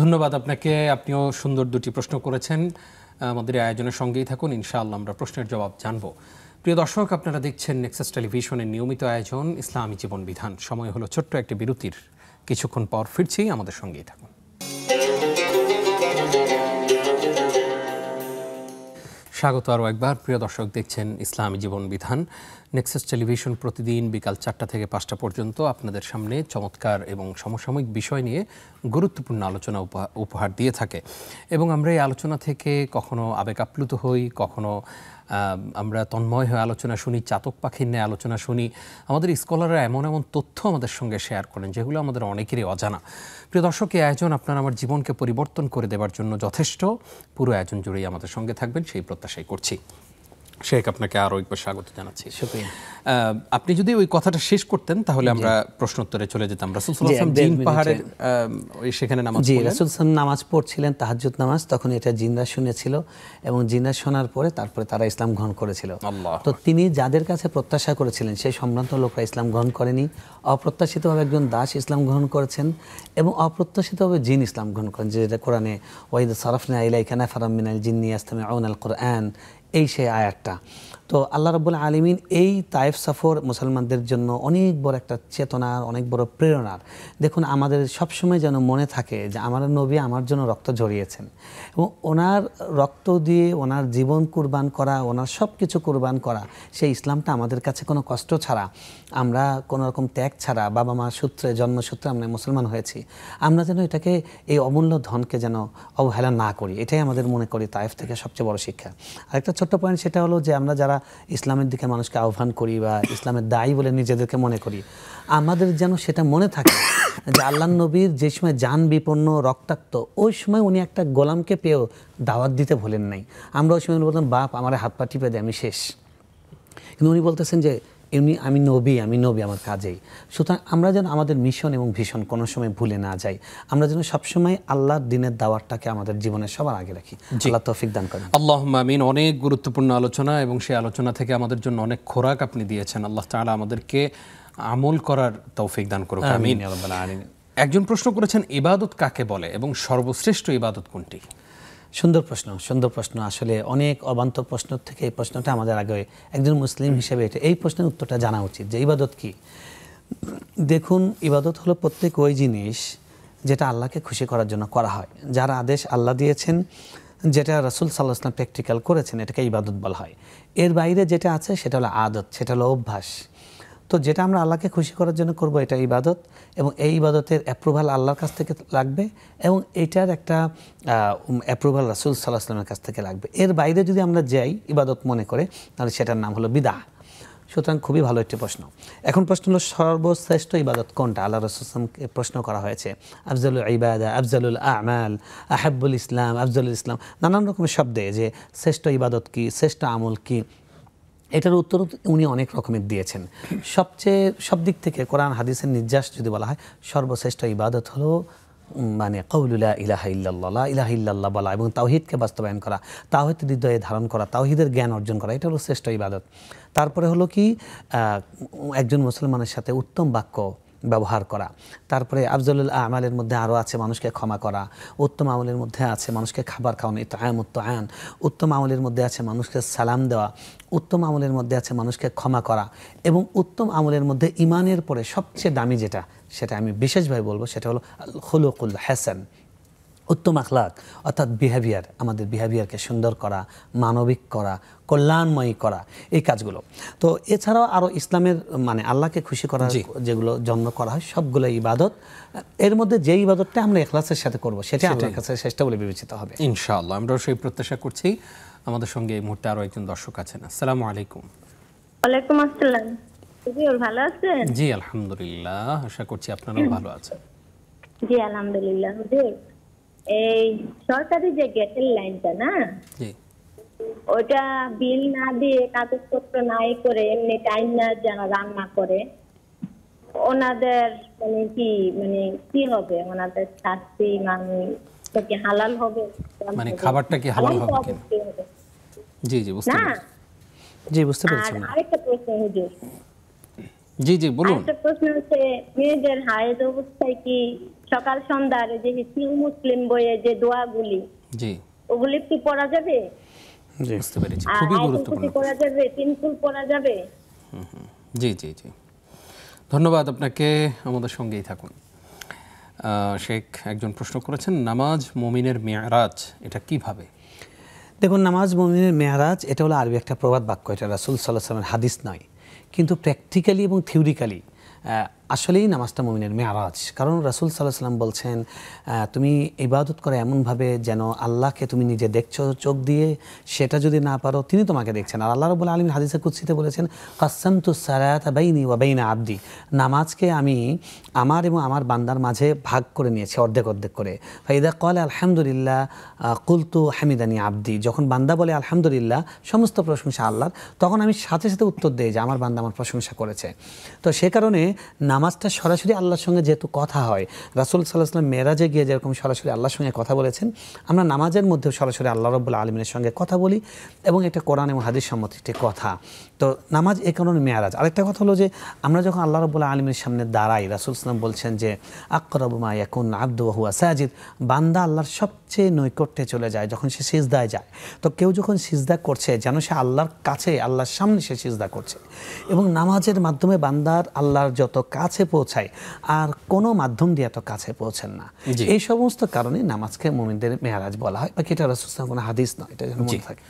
ধন্যবাদ আপনাকে। আপনিও সুন্দর 2টি প্রশ্ন করেছেন। আমাদের আয়োজনের সঙ্গেই থাকুন, ইনশাআল্লাহ আমরা প্রশ্নের জবাব জানবো। প্রিয় দর্শক, আপনারা দেখছেন নেক্সাস টেলিভিশনের নিয়মিত আয়োজন ইসলামী জীবন বিধান। সময় হলো ছোট্ট একটি বিরতির। কিছুক্ষণ পর ফিরছি, আমাদের সঙ্গেই থাকুন। স্বাগত আরও একবার। প্রিয় দর্শক, দেখছেন ইসলামী জীবন বিধান। নেক্সাস টেলিভিশন প্রতিদিন বিকাল 4টা থেকে 5টা পর্যন্ত আপনাদের সামনে চমৎকার এবং সমসাময়িক বিষয় নিয়ে গুরুত্বপূর্ণ আলোচনা উপহার দিয়ে থাকে, এবং আমরা এই আলোচনা থেকে কখনো আবেগ আপ্লুত হই, কখনো আমরা তন্ময় হয়ে আলোচনা শুনি, চাতক পাখির ন্যায় আলোচনা শুনি। আমাদের স্কলাররা এমন এমন তথ্য আমাদের সঙ্গে শেয়ার করেন যেগুলো আমাদের অনেকেরই অজানা। প্রিয় দর্শক, এই আয়োজন আপনার আমার জীবনকে পরিবর্তন করে দেওয়ার জন্য যথেষ্ট। পুরো আয়োজন জুড়েই আমাদের সঙ্গে থাকবেন সেই প্রত্যাশাই করছি। শেখ, আপনাকে আরও একবার স্বাগত জানাচ্ছি। আপনি যদি ওই কথাটা শেষ করতেন তাহলে আমরা প্রশ্নোত্তরে চলে যেতাম। রাসূল সাল্লাল্লাহু আলাইহি ওয়াসাল্লাম জিন পাহাড়ের সেখানে নামাজ পড়লেন। রাসূল সাল্লাল্লাহু নামাজ পড়ছিলেন, তাহাজ্জুদ নামাজ। তখন এটা জিনরা শুনেছিল এবং জিনরা শোনার পরে তারপরে তারা ইসলাম গ্রহণ করেছিল। তো তিনি যাদের কাছে প্রত্যাশা করেছিলেন সেই সম্ভ্রান্ত লোকরা ইসলাম গ্রহণ করেনি। অপ্রত্যাশিতভাবে একজন দাস ইসলাম গ্রহণ করেছেন এবং অপ্রত্যাশিতভাবে জিন ইসলাম গ্রহণ করেন, যেটা কোরআনে ওয়াইদ সারাফনা ইলাইকা নাফারাম মিনাল জিন্নি ইয়াসতামিউনাল কুরআন, এই সেই আয়াতটা। তো আল্লাহ রাব্বুল আলামিন এই তায়েফ সফর মুসলমানদের জন্য অনেক বড় একটা চেতনার, অনেক বড় প্রেরণার। দেখুন, আমাদের সবসময় যেন মনে থাকে যে আমার নবী আমার জন্য রক্ত ঝরিয়েছেন এবং ওনার রক্ত দিয়ে ওনার জীবন কুরবান করা, ওনার সব কিছু কুরবান করা, সেই ইসলামটা আমাদের কাছে কোনো কষ্ট ছাড়া, আমরা কোনো রকম ত্যাগ ছাড়া, বাবা মার সূত্রে, জন্মসূত্রে আমরা মুসলমান হয়েছি, আমরা যেন এটাকে, এই অমূল্য ধনকে যেন অবহেলা না করি। এটাই আমাদের মনে করি তায়েফ থেকে সবচেয়ে বড় শিক্ষা। আরেকটা ছোট্ট পয়েন্ট, সেটা হলো যে আমরা যারা ইসলামের দিকে মানুষকে আহ্বান করি বা ইসলামের দায়ী বলে নিজেদেরকে মনে করি, আমাদের যেন সেটা মনে থাকে যে আল্লাহ নবীর যে সময় জান বিপন্ন, রক্তাক্ত, ওই সময় উনি একটা গোলামকে পেয়েও দাওয়াত দিতে ভোলেন নাই। আমরা ওই সময় বলতাম, বাপ আমার হাত পা টিপে দেয়, আমি শেষ। কিন্তু উনি বলতেছেন যে এমনি আমি নবী আমার কাজেই। সুতরাং আমরা যেন আমাদের মিশন এবং ভিশন কোনো সময় ভুলে না যাই। আমরা যেন সবসময় আল্লাহর দিনের দাওয়াতটাকে আমাদের জীবনের সবার আগে রাখি। আল্লাহ তৌফিক দান করেন। আল্লাহুম্মা আমিন। অনেক গুরুত্বপূর্ণ আলোচনা এবং সেই আলোচনা থেকে আমাদের জন্য অনেক খোরাক আপনি দিয়েছেন। আল্লাহ তাআলা আমাদেরকে আমল করার তৌফিক দান করুন। আমিন। একজন প্রশ্ন করেছেন, ইবাদত কাকে বলে এবং সর্বশ্রেষ্ঠ ইবাদত কোনটি? সুন্দর প্রশ্ন। আসলে অনেক অবান্তর প্রশ্ন থেকে এই প্রশ্নটা আমাদের আগে একজন মুসলিম হিসেবে এই প্রশ্নের উত্তরটা জানা উচিত যে ইবাদত কি। দেখুন, ইবাদত হলো প্রত্যেক ওই জিনিস যেটা আল্লাহকে খুশি করার জন্য করা হয়, যার আদেশ আল্লাহ দিয়েছেন, যেটা রাসূল সাল্লাল্লাহু আলাইহি ওয়াসাল্লাম প্র্যাকটিক্যাল করেছেন, এটাকে ইবাদত বলা হয়। এর বাইরে যেটা আছে সেটা হলো আদত, সেটা হলো অভ্যাস। তো যেটা আমরা আল্লাহকে খুশি করার জন্য করব এটা ইবাদত, এবং এই ইবাদতের অ্যাপ্রুভাল আল্লাহর কাছ থেকে লাগবে এবং এটার একটা অ্যাপ্রুভাল রাসূল সাল্লাল্লাহু আলাইহি ওয়াসাল্লামের কাছ থেকে লাগবে। এর বাইরে যদি আমরা যাই ইবাদত মনে করে, তাহলে সেটার নাম হলো বিদআহ। সুতরাং খুবই ভালো একটি প্রশ্ন। এখন প্রশ্ন হলো সর্বশ্রেষ্ঠ ইবাদত কোনটা? আল্লাহ রাসূল সাল্লাল্লাহু আলাইহি ওয়াসাল্লামকে প্রশ্ন করা হয়েছে, আফজালুল ইবাদা, আফজালুল আমাল, আহাব্বুল ইসলাম, আফজালুল ইসলাম, নানান রকমের শব্দে যে শ্রেষ্ঠ ইবাদত কি, শ্রেষ্ঠ আমল কি, এটার উত্তর উনি অনেক রকমের দিয়েছেন। সব দিক থেকে কোরআন হাদিসের নির্যাস যদি বলা হয়, সর্বশ্রেষ্ঠ ইবাদত হলো মানে কওলু লা ইলাহা ইল্লাল্লাহ, লা ইলাহা ইল্লাল্লাহ বলা এবং তাওহীদকে বাস্তবায়ন করা, তাওহীদ হৃদয়ে ধারণ করা, তাওহীদের জ্ঞান অর্জন করা, এটা হলো শ্রেষ্ঠ ইবাদত। তারপরে হলো কি, একজন মুসলমানের সাথে উত্তম বাক্য ব্যবহার করা। তারপরে আফজালুল আমালের মধ্যে আরও আছে মানুষকে ক্ষমা করা, উত্তম আমলের মধ্যে আছে মানুষকে খাবার খাওয়ানো, ইতআম, উত্তম আমলের মধ্যে আছে মানুষকে সালাম দেওয়া, উত্তম আমলের মধ্যে আছে মানুষকে ক্ষমা করা, এবং উত্তম আমলের মধ্যে ইমানের পরে সবচেয়ে দামি যেটা, সেটা আমি বিশেষভাবে বলবো, সেটা হলো খুলুকুল হাসান, উত্তম আখলাক, অর্থাৎ বিহেভিয়ার, আমাদের বিহেভিয়ারকে সুন্দর করা, মানবিক করা, কল্যাণময়ী করা, এই কাজগুলো। তো এছাড়াও আরও ইসলামের মানে আল্লাহকে খুশি করার যেগুলো জন্য করা হয় সবগুলো ইবাদত। এর মধ্যে যে ইবাদতটা আমরা ইখলাসের সাথে করব সেটা আপনার কাছে শ্রেষ্ঠ বলে বিবেচিত হবে ইনশাআল্লাহ। আমরাও সেই প্রত্যাশা করছি। আমাদের সঙ্গে এই মুহূর্তে আরও একজন দর্শক আছেন। আসসালামু আলাইকুম। ওয়ালাইকুম আসসালাম। হুজুর ভালো আছেন? জি আলহামদুলিল্লাহ, আশা করছি আপনারাও ভালো আছেন। জি আলহামদুলিল্লাহ। হুজুর, এই সরকারি যে গ্যাসের লাইনটা না, জি, ওটা বিল না দিয়ে কাগজপত্র নাই করে এমনি টাইম না যারা রান্না করে, ওনাদের মানে কি হবে? ওনাদের শাস্তি কি হালাল হবে? মানে খাবারটা কি হালাল হবে কিনা? জি জি বুঝতে পেরেছি। জি বুঝতে পেরেছি। আরেকটা প্রশ্ন হুজুর। জি জি বলুন। আরেকটা প্রশ্ন হচ্ছে, মেয়েদের হায়েজ অবস্থায় কি সকাল সন্ধ্যার যে হিসু মুসলিম বইয়ে যে দোয়াগুলি, জি, ওগুলি কি পড়া যাবে? জি বুঝতে পেরেছি, খুবই গুরুত্বপূর্ণ। পড়া যাবে, তিনকুল পড়া যাবে? জি জি জি, ধন্যবাদ আপনাকে, আমাদের সঙ্গেই থাকুন। শেখ একজন প্রশ্ন করেছেন, নামাজ মুমিনের মেরাজ, এটা কিভাবে? দেখুন, নামাজ মুমিনের মেরাজ এটা হলো আরবি একটা প্রবাদ বাক্য, এটা রাসূল সাল্লাল্লাহু আলাইহি ওয়াসাল্লামের হাদিস নয়, কিন্তু প্র্যাকটিক্যালি এবং থিওরিক্যালি আসলেই নামাজটা মুমিনের মেরাজ। কারণ রাসূল সাল্লাল্লাহু আলাইহি ওয়াসাল্লাম বলছেন তুমি ইবাদত করো এমনভাবে যেন আল্লাহকে তুমি নিজে দেখছো চোখ দিয়ে, সেটা যদি না পারো তিনি তোমাকে দেখছেন। আর আল্লাহ রাব্বুল আলামিন হাদিসে কুদসিতে বলেছেন কাসসামতুস সালাতা বাইনি ওয়া বাইনা আবদি, নামাজকে আমি আমার এবং আমার বান্দার মাঝে ভাগ করে নিয়েছি অর্ধেক অর্ধেক করে। ফাইদা ক্বালা আলহামদুলিল্লাহ কুলতু হামিদানি আবদি, যখন বান্দা বলে আলহামদুলিল্লাহ সমস্ত প্রশংসা আল্লাহর, তখন আমি সাথে সাথে উত্তর দেই যে আমার বান্দা আমার প্রশংসা করেছে। তো সে কারণে নামাজটা সরাসরি আল্লাহর সঙ্গে যেহেতু কথা হয়, রাসূল সাল্লাল্লাহু আলাইহি ওয়াসাল্লাম মেরাজে গিয়ে যেরকম সরাসরি আল্লাহর সঙ্গে কথা বলেছেন, আমরা নামাজের মধ্যেও সরাসরি আল্লাহ রাব্বুল আলামিনের সঙ্গে কথা বলি, এবং এটা কোরআন এবং হাদিস সম্মত একটি কথা। তো নামাজ এ কারণে মেরাজ। আরেকটা কথা হলো যে আমরা যখন আল্লাহ রাব্বুল আলামিনের সামনে দাঁড়াই, রাসূল সাল্লাল্লাহু আলাইহি ওয়াসাল্লাম বলছেন যে আকরাবু মা ইয়াকুন আবদু ওয়া হুয়া সাজিদ, বান্দা আল্লাহর সবচেয়ে নৈকট্যে চলে যায় যখন সে সিজদায় যায়। তো কেউ যখন সিজদা করছে যেন সে আল্লাহর কাছে, আল্লাহর সামনে সে সিজদা করছে, এবং নামাজের মাধ্যমে বান্দার আল্লাহর যত কাছে পৌঁছায় আর কোনো মাধ্যম দিয়ে এত কাছে পৌঁছেন না। এই সমস্ত কারণে নামাজকে মুমিনদের মেরাজ বলা হয়। বাকি এটা রাসূল সাল্লাল্লাহু আলাইহি ওয়াসাল্লাম কোনো হাদিস নয়, এটা যেন মনে থাকে।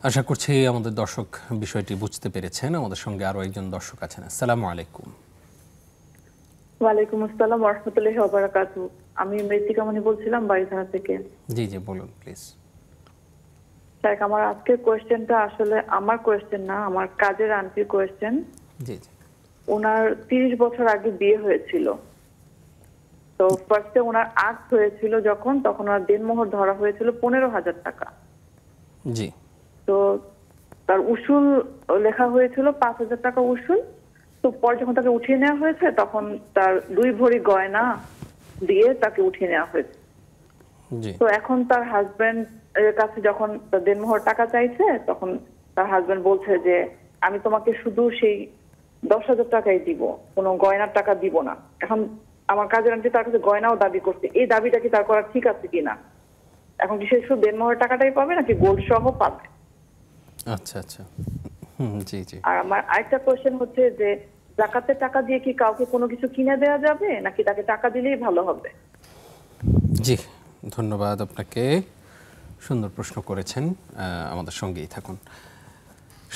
আশা করছি আমাদের দর্শক বিষয়টি বুঝতে পেরেছেন। আমাদের সঙ্গে আরো একজন দর্শক আছেন। আসসালামু আলাইকুম। ওয়ালাইকুম আসসালাম ওয়া রাহমাতুল্লাহি ওয়া বারাকাতুহু। আমি মৃত্তিকা মনি বলছিলাম বাড়িধারা থেকে। জি জি বলুন প্লিজ। স্যার, আমার আজকের কোয়েশ্চেনটা আসলে আমার কোয়েশ্চেন না, আমার কাজের আন্টির কোয়েশ্চেন। জি জি। ওনার 30 বছর আগে বিয়ে হয়েছিল। তো ফার্স্টে ওনার আক্ট হয়েছিল যখন, তখন ওনার দেনমোহর ধরা হয়েছিল 15,000 টাকা। জি। তো তার উসুল লেখা হয়েছিল 5,000 টাকা উসুল। তো পরে যখন তাকে উঠিয়ে নেওয়া হয়েছে তখন তার 2 ভরি গয়না দিয়ে তাকে উঠিয়ে নেওয়া হয়েছে। তো এখন তার হাজবেন্ড এর কাছে যখন তার দেনমোহর টাকা চাইছে, তখন তার হাজবেন্ড বলছে যে আমি তোমাকে শুধু সেই 10,000 টাকাই দিব, কোনো গয়নার টাকা দিব না। এখন আমার কাজের আন্টি তার কাছে গয়নাও দাবি করছে। এই দাবিটা কি তার করা ঠিক আছে কিনা? এখন কি সে শুধু দেনমোহরের টাকাটাই পাবে নাকি গোল্ড সহ পাবে? আচ্ছা আচ্ছা। জি জি। আর আমার আরেকটা কোশ্চেন হচ্ছে যে যাকাতের টাকা দিয়ে কি কাউকে কোনো কিছু কিনে দেওয়া যাবে নাকি তাকে টাকা দিলেই ভালো হবে? জি, ধন্যবাদ আপনাকে, সুন্দর প্রশ্ন করেছেন। আমাদের সঙ্গেই থাকুন।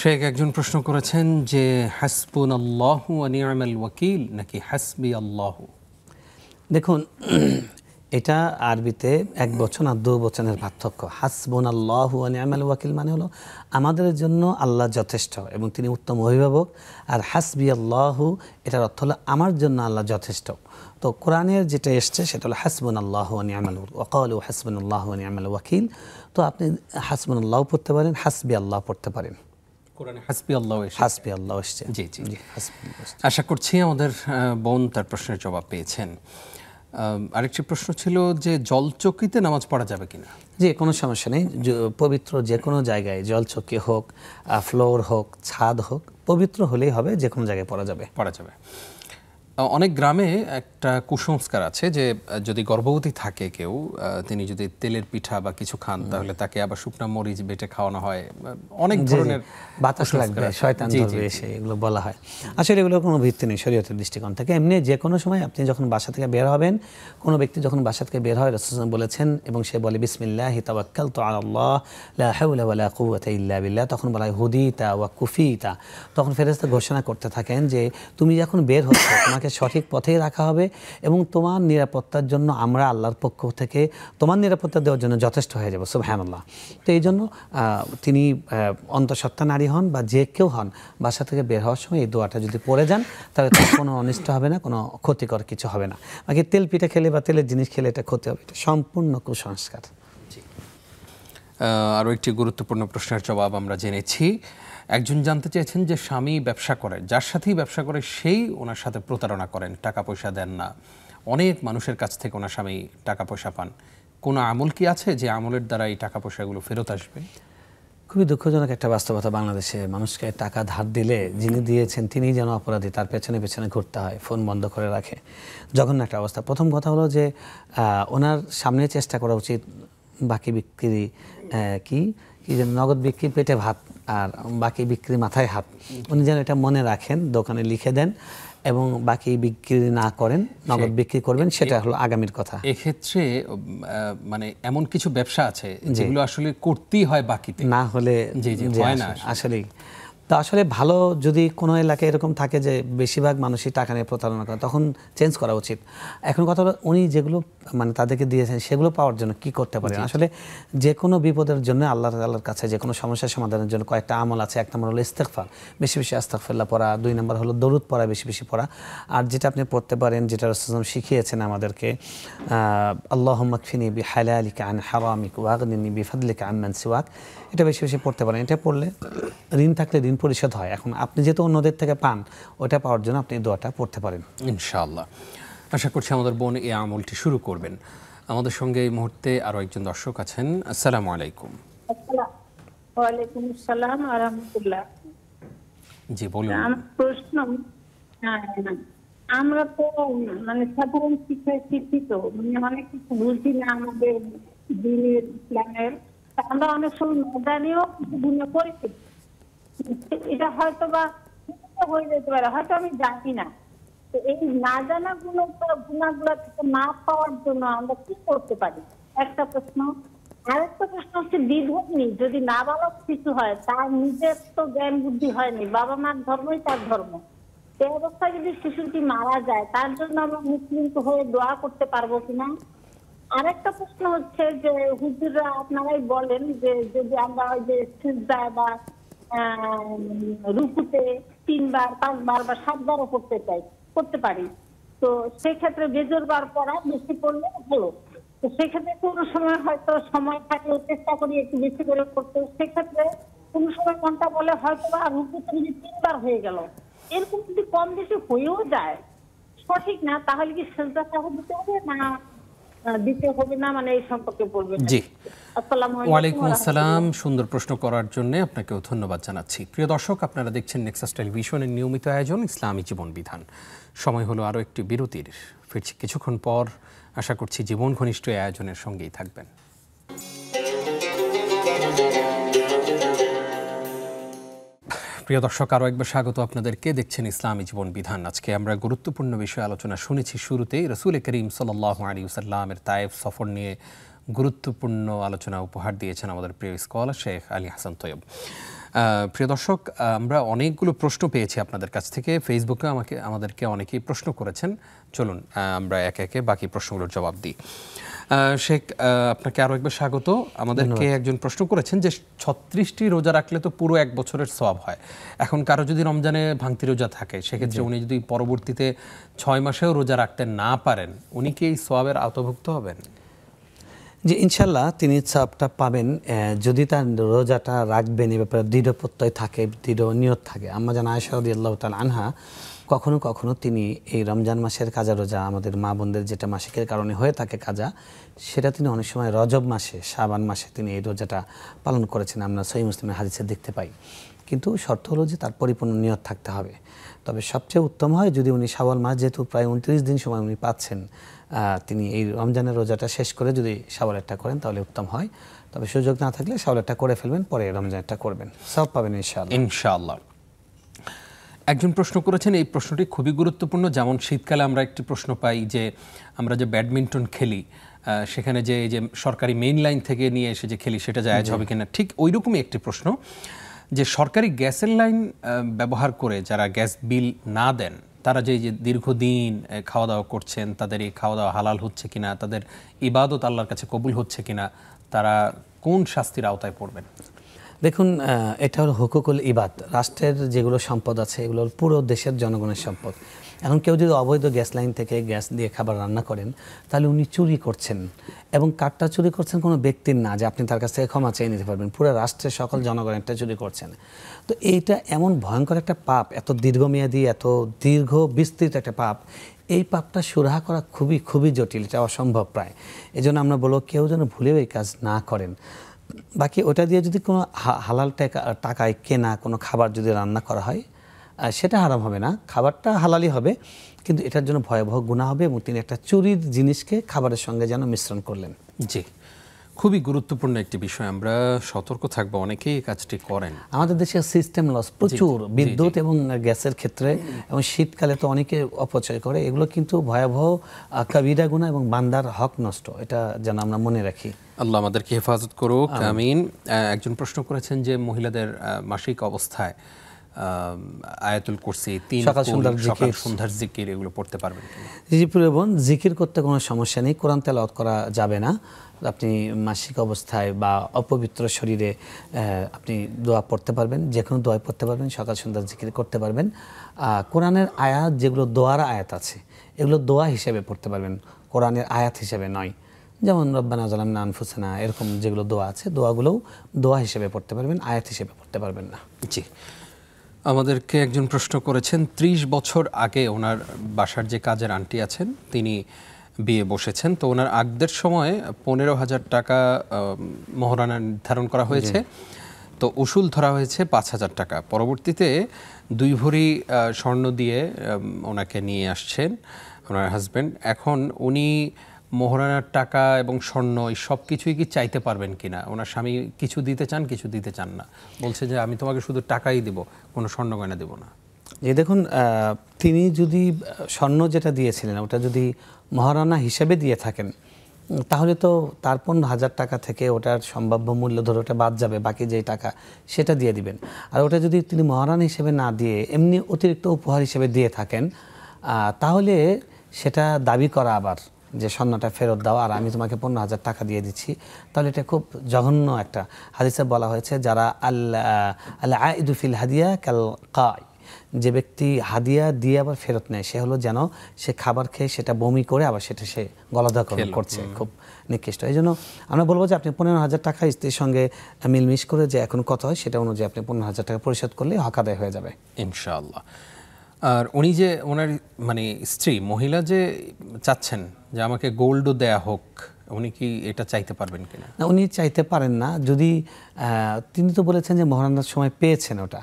শেখ একজন প্রশ্ন করেছেন যে হাসবুনাল্লাহু ওয়া নি'মাল ওয়াকিল নাকি হাসবি আল্লাহু? দেখুন, এটা আরবিতে এক বচন আর 2 বচনের পার্থক্য। হাসবুনাল্লাহু ওয়া নি'মাল ওয়াকিল মানে হলো আমাদের জন্য আল্লাহ যথেষ্ট এবং তিনি উত্তম অভিভাবক। আর হাসবি আল্লাহু এটার অর্থ হলো আমার জন্য আল্লাহ যথেষ্ট। তো কোরআনের যেটা এসছে সেটা হলো হাসবুনাল্লাহু ওয়া নি'মাল ওয়া ক্বালু হাসবুনাল্লাহু ওয়া নি'মাল ওয়াকিল। তো আপনি হাসবুনাল্লাহু পড়তে পারেন, হাসবি আল্লাহ পড়তে পারেন। কোরআনে হাসবি আল্লাহ এসেছে। হাসবি আল্লাহ এসছে। জি জি জি, হাসবি আল্লাহ এসছে। আশা করছি আমাদের বোন তার প্রশ্নের জবাব পেয়েছেন। আরেকটি প্রশ্ন ছিল যে জলচকিতে নামাজ পড়া যাবে কিনা? জি, কোনো সমস্যা নেই। পবিত্র যে কোনো জায়গায়, জলচকি হোক, ফ্লোর হোক, ছাদ হোক, পবিত্র হলেই হবে, যে কোনো জায়গায় পড়া যাবে। অনেক গ্রামে একটা কুসংস্কার আছে যে যদি গর্ভবতী থাকে কেউ, তিনি যদি তেলের পিঠা বা কিছু খান তাহলে তাকে আবার শুকনা মরিচ বেটে খাওয়ানো হয়। অনেক ধরনের বাতাস লাগবে, শয়তান ধরবে এসে, এগুলো বলা হয়। আসলে এগুলোর কোনো ভিত্তি নেই শরীয়তের দৃষ্টিকোণ থেকে। এমনি যে কোনো সময় আপনি যখন বাসা থেকে বের হবেন, কোনো ব্যক্তি যখন বাসা থেকে বের হয়, রাসূল সাল্লাল্লাহু আলাইহি ওয়াসাল্লাম বলেছেন, এবং সে বলে বিসমিল্লাহি তাওয়াক্কালতু আলাল্লাহ লা হাওলা ওয়ালা কুওয়াতা ইল্লা বিল্লাহ, তখন বলা হয় হুদিতা ওয়া কুফিতা। তখন ফেরেশতা ঘোষণা করতে থাকেন যে তুমি যখন বের হচ্ছ তোমাকে সঠিক পথেই রাখা হবে এবং তোমার নিরাপত্তার জন্য আমরা আল্লাহর পক্ষ থেকে তোমার নিরাপত্তা দেওয়ার জন্য যথেষ্ট হয়ে যাব। সুবহানাল্লাহ। তো এই জন্য তিনি অন্তঃসত্ত্বা নারী হন বা যে কেউ হন, বাসা থেকে বের হওয়ার সময় এই দোয়াটা যদি পড়ে যান তাহলে তার কোনো অনিষ্ট হবে না, কোনো ক্ষতিকর কিছু হবে না। বাকি তেল পিঠা খেলে বা তেলের জিনিস খেলে এটা ক্ষতি হবে, এটা সম্পূর্ণ কুসংস্কার। আরও একটি গুরুত্বপূর্ণ প্রশ্নের জবাব আমরা জেনেছি। একজন জানতে চেয়েছেন যে স্বামী ব্যবসা করে, যার সাথেই ব্যবসা করে সেই ওনার সাথে প্রতারণা করেন, টাকা পয়সা দেন না, অনেক মানুষের কাছ থেকে ওনার স্বামী টাকা পয়সা পান। কোনো আমল কি আছে যে আমলের দ্বারা এই টাকা পয়সাগুলো ফেরত আসবে? খুবই দুঃখজনক একটা বাস্তবতা। বাংলাদেশে মানুষকে টাকা ধার দিলে যিনি দিয়েছেন তিনিই যেন অপরাধী, তার পেছনে পেছনে ঘুরতে হয়, ফোন বন্ধ করে রাখে। জঘন্য একটা অবস্থা। প্রথম কথা হলো যে ওনার সামনে চেষ্টা করা উচিত বাকি বিক্রি কি যেন নগদ বিক্রি পেটে ভাত আর বাকি বিক্রি মাথায় হাত, উনি যেন এটা মনে রাখেন, দোকানে লিখে দেন এবং বাকি বিক্রি না করেন, নগদ বিক্রি করবেন, সেটা হলো আগামীর কথা। এক্ষেত্রে মানে এমন কিছু ব্যবসা আছে যেগুলো আসলে করতেই হয় বাকিতে, না হলে হয় না আসলেই। তা আসলে ভালো যদি কোনো এলাকায় এরকম থাকে যে বেশিরভাগ মানুষই টাকা নিয়ে প্রতারণা করে, তখন চেঞ্জ করা উচিত। এখন কথা হলো উনি যেগুলো মানে তাদেরকে দিয়েছেন সেগুলো পাওয়ার জন্য কি করতে পারেন? আসলে যে কোনো বিপদের জন্য আল্লাহর কাছে যে কোনো সমস্যার সমাধানের জন্য কয়েকটা আমল আছে। এক নম্বর হলো ইস্তেগফার, বেশি বেশি আস্তাগফিরুল্লাহ পড়া। 2 নম্বর হলো দরুদ পড়া, বেশি বেশি পড়া। আর যেটা আপনি পড়তে পারেন, যেটা রাসূল সাল্লাল্লাহু আলাইহি ওয়াসাল্লাম শিখিয়েছেন আমাদেরকে, আল্লাহুম্মা কফিনি বিহালালিকা আন হারামিকা ওয়াগনিনি বিফাদলিকা আম্মান সিওয়াক, এটা বেশি বেশি পড়তে পারেন। এটা পড়লে ঋণ থাকলে ঋণ পরিশোধ হয়। এখন আপনি যেহেতু অন্যদের থেকে পান, ওটা পাওয়ার জন্য আপনি দোয়াটা পড়তে পারেন ইনশাআল্লাহ। আশা করছি আমাদের বোন এই আমলটি শুরু করবেন। আমাদের সঙ্গে এই মুহূর্তে আরও একজন দর্শক আছেন। আসসালামু আলাইকুম। ওয়ালাইকুম আসসালাম ওয়া রাহমাতুল্লাহ। জি বলুন। আমার প্রশ্ন, আমরা তো মানে সাধারণ শিক্ষায় শিক্ষিত, মানে অনেক কিছু বুঝি না আমাদের দ্বীনের ইসলামের। আমরা অনেক সময় না জানিও কিছু গুণা করেছি, এটা হয়তো বা হয়ে যেতে পারে, হয়তো আমি জানি না। তো এই না জানা গুণাগুলো থেকে মাপ পাওয়ার জন্য আমরা কি করতে পারি? একটা প্রশ্ন। আরেকটা প্রশ্ন হচ্ছে, বিধর্মী যদি নাবালক শিশু হয়, তার নিজের তো জ্ঞান বুদ্ধি হয়নি, বাবা মার ধর্মই তার ধর্ম, এই অবস্থায় যদি শিশুটি মারা যায়, তার জন্য আমরা মুসলিম হয়ে দোয়া করতে পারবো কিনা? আরেকটা প্রশ্ন হচ্ছে যে, হুজুররা আপনারাই বলেন যে যদি আমরা ওই যে সিজদায় বা রুকুতে 3 বার 5 বার বা 7 বারও করতে পারি, তো সেক্ষেত্রে বেজোর বার পড়া বেশি পড়লে হলো। তো সেক্ষেত্রে কোনো সময় হয়তো সময় থাকলে চেষ্টা করি একটু বেশি করে করতে, সেক্ষেত্রে কোনো সময় কোনটা বলে হয়তো বা রুকুতে যদি 3 বার হয়ে গেল, এরকম যদি কম বেশি হয়েও যায় সঠিক না, তাহলে কি সিজদা সাহু দিতে হবে না দিতে হবে না, মানে এই সম্পর্কে বলবেন? জি, আসসালামু ওয়ালাইকুম আসসালাম। সুন্দর প্রশ্ন করার জন্য আপনাকেও ধন্যবাদ জানাচ্ছি। প্রিয় দর্শক, আপনারা দেখছেন নেক্সাস টেলিভিশনের নিয়মিত আয়োজন ইসলামী জীবন বিধান। সময় হলো আরও একটি বিরতির। ফিরছি কিছুক্ষণ পর। আশা করছি জীবন ঘনিষ্ঠ এই আয়োজনের সঙ্গেই থাকবেন। প্রিয় দর্শক, আরও একবার স্বাগত আপনাদেরকে। দেখছেন ইসলামী জীবন বিধান। আজকে আমরা গুরুত্বপূর্ণ বিষয়ে আলোচনা শুনেছি। শুরুতেই রাসূল করিম সাল্লাল্লাহু আলাইহি ওয়াসাল্লামের তায়েফ সফর নিয়ে গুরুত্বপূর্ণ আলোচনা উপহার দিয়েছেন আমাদের প্রিয় স্কলার শেখ আলী হাসান তৈয়ব। প্রিয় দর্শক, আমরা অনেকগুলো প্রশ্ন পেয়েছি আপনাদের কাছ থেকে। ফেসবুকে আমাদেরকে অনেকেই প্রশ্ন করেছেন। চলুন আমরা একে একে বাকি প্রশ্নগুলোর জবাব দিই। শেখ, আপনাকে আরও একবার স্বাগত। আমাদেরকে একজন প্রশ্ন করেছেন যে 36টি রোজা রাখলে তো পুরো 1 বছরের সওয়াব হয়। এখন কারো যদি রমজানে ভাঙতি রোজা থাকে, সেক্ষেত্রে উনি যদি পরবর্তীতে 6 মাসেও রোজা রাখতে না পারেন, উনি কি এই সওয়াবের আওতাভুক্ত হবেন? যে ইনশাল্লাহ তিনি সওয়াবটা পাবেন যদি তার রোজাটা রাখবেন এ ব্যাপারে দৃঢ় প্রত্যয় থাকে, দৃঢ় নিয়ত থাকে। আম্মা জান আয়েশা রাদিয়াল্লাহু তাআলা আনহা কখনো কখনো তিনি এই রমজান মাসের কাজা রোজা, আমাদের মা বোনদের যেটা মাসিকের কারণে হয়ে থাকে কাজা, সেটা তিনি অনেক সময় রজব মাসে, শাবান মাসে তিনি এই রোজাটা পালন করেছেন, আমরা সহিহ মুসলিমের হাদিসে দেখতে পাই। কিন্তু শর্ত হলো যে তার পরিপূর্ণ নিয়ত থাকতে হবে। তবে সবচেয়ে উত্তম হয় যদি উনি শাওয়াল মাস, যেহেতু প্রায় 29 দিন সময় উনি পাচ্ছেন, তিনি এই রমজানের রোজাটা শেষ করে যদি শাওয়ালেরটা করেন তাহলে উত্তম হয়। তবে সুযোগ না থাকলে শাওয়ালেরটা করে ফেলবেন, পরে রমজানেরটা করবেন, সওয়াব পাবেন ইনশাআল্লাহ। ইনশাআল্লাহ। একজন প্রশ্ন করেছেন, এই প্রশ্নটি খুবই গুরুত্বপূর্ণ। যেমন শীতকালে আমরা একটি প্রশ্ন পাই যে আমরা যে ব্যাডমিন্টন খেলি, সেখানে যে সরকারি মেইন লাইন থেকে নিয়ে এসে যে খেলি, সেটা জায়েজ হবে কিনা। ঠিক ওই রকমই একটি প্রশ্ন যে সরকারি গ্যাসের লাইন ব্যবহার করে যারা গ্যাস বিল না দেন, তারা যে দীর্ঘদিন খাওয়া দাওয়া করছেন, তাদের এই খাওয়া দাওয়া হালাল হচ্ছে কিনা, তাদের ইবাদত আল্লাহর কাছে কবুল হচ্ছে কিনা, তারা কোন শাস্তির আওতায় পড়বেন? দেখুন, এটা হলো হুকুকুল ইবাদ। রাষ্ট্রের যেগুলো সম্পদ আছে এগুলো পুরো দেশের জনগণের সম্পদ। এখন কেউ যদি অবৈধ গ্যাস লাইন থেকে গ্যাস দিয়ে খাবার রান্না করেন, তাহলে উনি চুরি করছেন। এবং কারটা চুরি করছেন কোনো ব্যক্তির না যে আপনি তার কাছ থেকে ক্ষমা চেয়ে নিতে পারবেন, পুরো রাষ্ট্রের সকল জনগণেরটা চুরি করছেন। তো এইটা এমন ভয়ঙ্কর একটা পাপ, এত দীর্ঘমেয়াদী, এত দীর্ঘ বিস্তৃত একটা পাপ। এই পাপটা সুরাহা করা খুবই খুবই জটিল, এটা অসম্ভব প্রায়। এই জন্য আমরা বলবো কেউ যেন ভুলেও এই কাজ না করেন। বাকি ওটা দিয়ে যদি কোনো হালাল টাকায় কেনা কোনো খাবার যদি রান্না করা হয়, সেটা হারাম হবে না, খাবারটা হালালই হবে, কিন্তু এটার জন্য ভয়াবহ গুনাহ হবে। এবং তিনি একটা চুরির জিনিসকে খাবারের সঙ্গে যেন মিশ্রণ করলেন। জি, খুবই গুরুত্বপূর্ণ একটি বিষয়। আমরা সতর্ক থাকবো, অনেকেই এই কাজটি করেন। আমাদের দেশে সিস্টেম লস প্রচুর, বিদ্যুৎ এবং গ্যাসের ক্ষেত্রে, এবং শীতকালে তো অনেকে অপচয় করে। এগুলো কিন্তু ভয়াবহ কাবিরা গুনাহ এবং বান্দার হক নষ্ট, এটা যেন আমরা মনে রাখি। আল্লাহ আমাদেরকে হেফাজত করুক, আমিন। একজন প্রশ্ন করেছেন যে মহিলাদের মাসিক অবস্থায় আয়াতুল কুরসি, 3 সকাল সন্ধ্যার জিকির এগুলো পড়তে পারবেন কিনা? জি প্রিয় বোন, জিকির করতে কোনো সমস্যা নেই, কোরআন তেলাওয়াত করা যাবে না। আপনি মাসিক অবস্থায় বা অপবিত্র শরীরে আপনি দোয়া পড়তে পারবেন, যে কোনো দোয়া পড়তে পারবেন, সকাল সন্ধ্যার জিকির করতে পারবেন। কোরআনের আয়াত যেগুলো দোয়ার আয়াত আছে এগুলো দোয়া হিসেবে পড়তে পারবেন, কোরআনের আয়াত হিসেবে নয়। যেমন রব্বানা যালামনা আনফুসানা, এরকম যেগুলো দোয়া আছে দোয়াগুলোও দোয়া হিসেবে পড়তে পারবেন, আয়াত হিসেবে পড়তে পারবেন না। জি, আমাদেরকে একজন প্রশ্ন করেছেন, 30 বছর আগে ওনার বাসার যে কাজের আন্টি আছেন তিনি বিয়ে বসেছেন, তো ওনার আগদের সময় 15,000 টাকা মহারণা নির্ধারণ করা হয়েছে, তো উসুল ধরা হয়েছে 5,000 টাকা। পরবর্তীতে 2 ভরি স্বর্ণ দিয়ে ওনাকে নিয়ে আসছেন ওনার হাজব্যান্ড। এখন উনি মোহরানার টাকা এবং স্বর্ণ এই সব কিছুই কি চাইতে পারবেন কিনা? ওনার স্বামী কিছু দিতে চান, কিছু দিতে চান না, বলছে যে আমি তোমাকে শুধু টাকাই দেব, কোনো স্বর্ণ গয়না দেব না। যে দেখুন, তিনি যদি স্বর্ণ যেটা দিয়েছিলেন ওটা যদি মহারণা হিসেবে দিয়ে থাকেন তাহলে তো তার 15,000 টাকা থেকে ওটার সম্ভাব্য মূল্য ধরে ওটা বাদ যাবে, বাকি যেই টাকা সেটা দিয়ে দিবেন। আর ওটা যদি তিনি মহারণা হিসেবে না দিয়ে এমনি অতিরিক্ত উপহার হিসেবে দিয়ে থাকেন তাহলে সেটা দাবি করা আবার যে স্বর্ণটা ফেরত দাও আর আমি তোমাকে 15,000 টাকা দিয়ে দিচ্ছি, তাহলে এটা খুব জঘন্য একটা। হাদিসে বলা হয়েছে যারা আল আইদু ফিল হাদিয়া কাল কাই, যে ব্যক্তি হাদিয়া দিয়ে আবার ফেরত নেয় সে হলো যেন সে খাবার খেয়ে সেটা বমি করে আবার সেটা সে গলাধঃকরণ করছে, খুব নিকৃষ্ট। এই জন্য আমরা বলবো যে আপনি 15,000 টাকা স্ত্রীর সঙ্গে মিলমিশ করে যে এখন কত হয় সেটা অনুযায়ী আপনি 15,000 টাকা পরিশোধ করলে হক আদায় হয়ে যাবে ইনশাআল্লাহ। আর উনি যে ওনার মানে স্ত্রী মহিলা যে চাচ্ছেন যে আমাকে গোল্ডও দেয়া হোক, উনি কি এটা চাইতে পারবেন কিনা? না, উনি চাইতে পারেন না। যদি তিনি তো বলেছেন যে মহারণার সময় পেয়েছেন ওটা,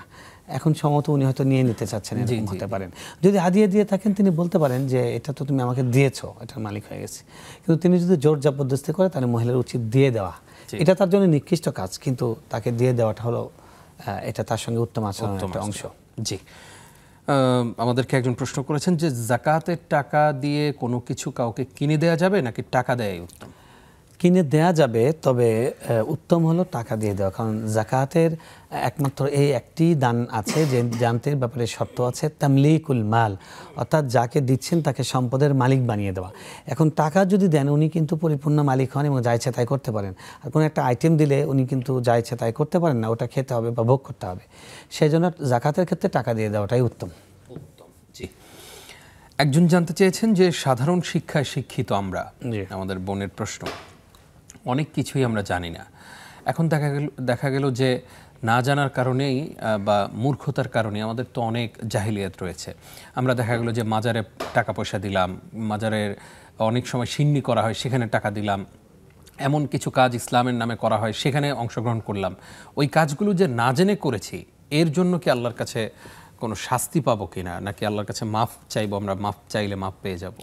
এখন সম্ভবত উনি হয়তো নিয়ে নিতে চাচ্ছেন, এরকম হতে পারেন। যদি হাদিয়া দিয়ে থাকেন তিনি বলতে পারেন যে এটা তো তুমি আমাকে দিয়েছো, এটার মালিক হয়ে গেছে। কিন্তু তিনি যদি জোর জবরদস্তি করে তাহলে মহিলার উচিত দিয়ে দেওয়া, এটা তার জন্য নিকৃষ্ট কাজ, কিন্তু তাকে দিয়ে দেওয়াটা হলো এটা তার সঙ্গে উত্তম আচরণের একটা অংশ। জি, আমাদেরকে একজন প্রশ্ন করেছেন যে জাকাতের টাকা দিয়ে কোনো কিছু কাউকে কিনে দেওয়া যাবে নাকি টাকা দেয়াই উত্তম? কিনে দেয়া যাবে, তবে উত্তম হলো টাকা দিয়ে দেওয়া, কারণ জাকাতের একমাত্র এই একটি দান আছে যে দানটির ব্যাপারে শর্ত আছে তামলিকুল মাল, অর্থাৎ যাকে দিচ্ছেন তাকে সম্পদের মালিক বানিয়ে দেওয়া। এখন টাকা যদি দেন উনি কিন্তু পরিপূর্ণ মালিক হন এবং যা ইচ্ছা তাই করতে পারেন, আর কোনো একটা আইটেম দিলে উনি কিন্তু যা ইচ্ছা তাই করতে পারেন না, ওটা খেতে হবে বা ভোগ করতে হবে। সেই জন্য জাকাতের ক্ষেত্রে টাকা দিয়ে দেওয়াটাই উত্তম। জি, একজন জানতে চেয়েছেন যে সাধারণ শিক্ষায় শিক্ষিত আমরা, আমাদের বোনের প্রশ্ন, অনেক কিছুই আমরা জানি না। এখন দেখা গেল যে না জানার কারণেই বা মূর্খতার কারণে আমাদের তো অনেক জাহিলিয়াত রয়েছে। আমরা দেখা গেল যে মাজারে টাকা পয়সা দিলাম, মাজারের অনেক সময় সিন্নি করা হয় সেখানে টাকা দিলাম, এমন কিছু কাজ ইসলামের নামে করা হয় সেখানে অংশগ্রহণ করলাম। ওই কাজগুলো যে না জেনে করেছি এর জন্য কি আল্লাহর কাছে কোনো শাস্তি পাবো কিনা, নাকি আল্লাহর কাছে মাফ চাইবো, আমরা মাফ চাইলে মাফ পেয়ে যাব?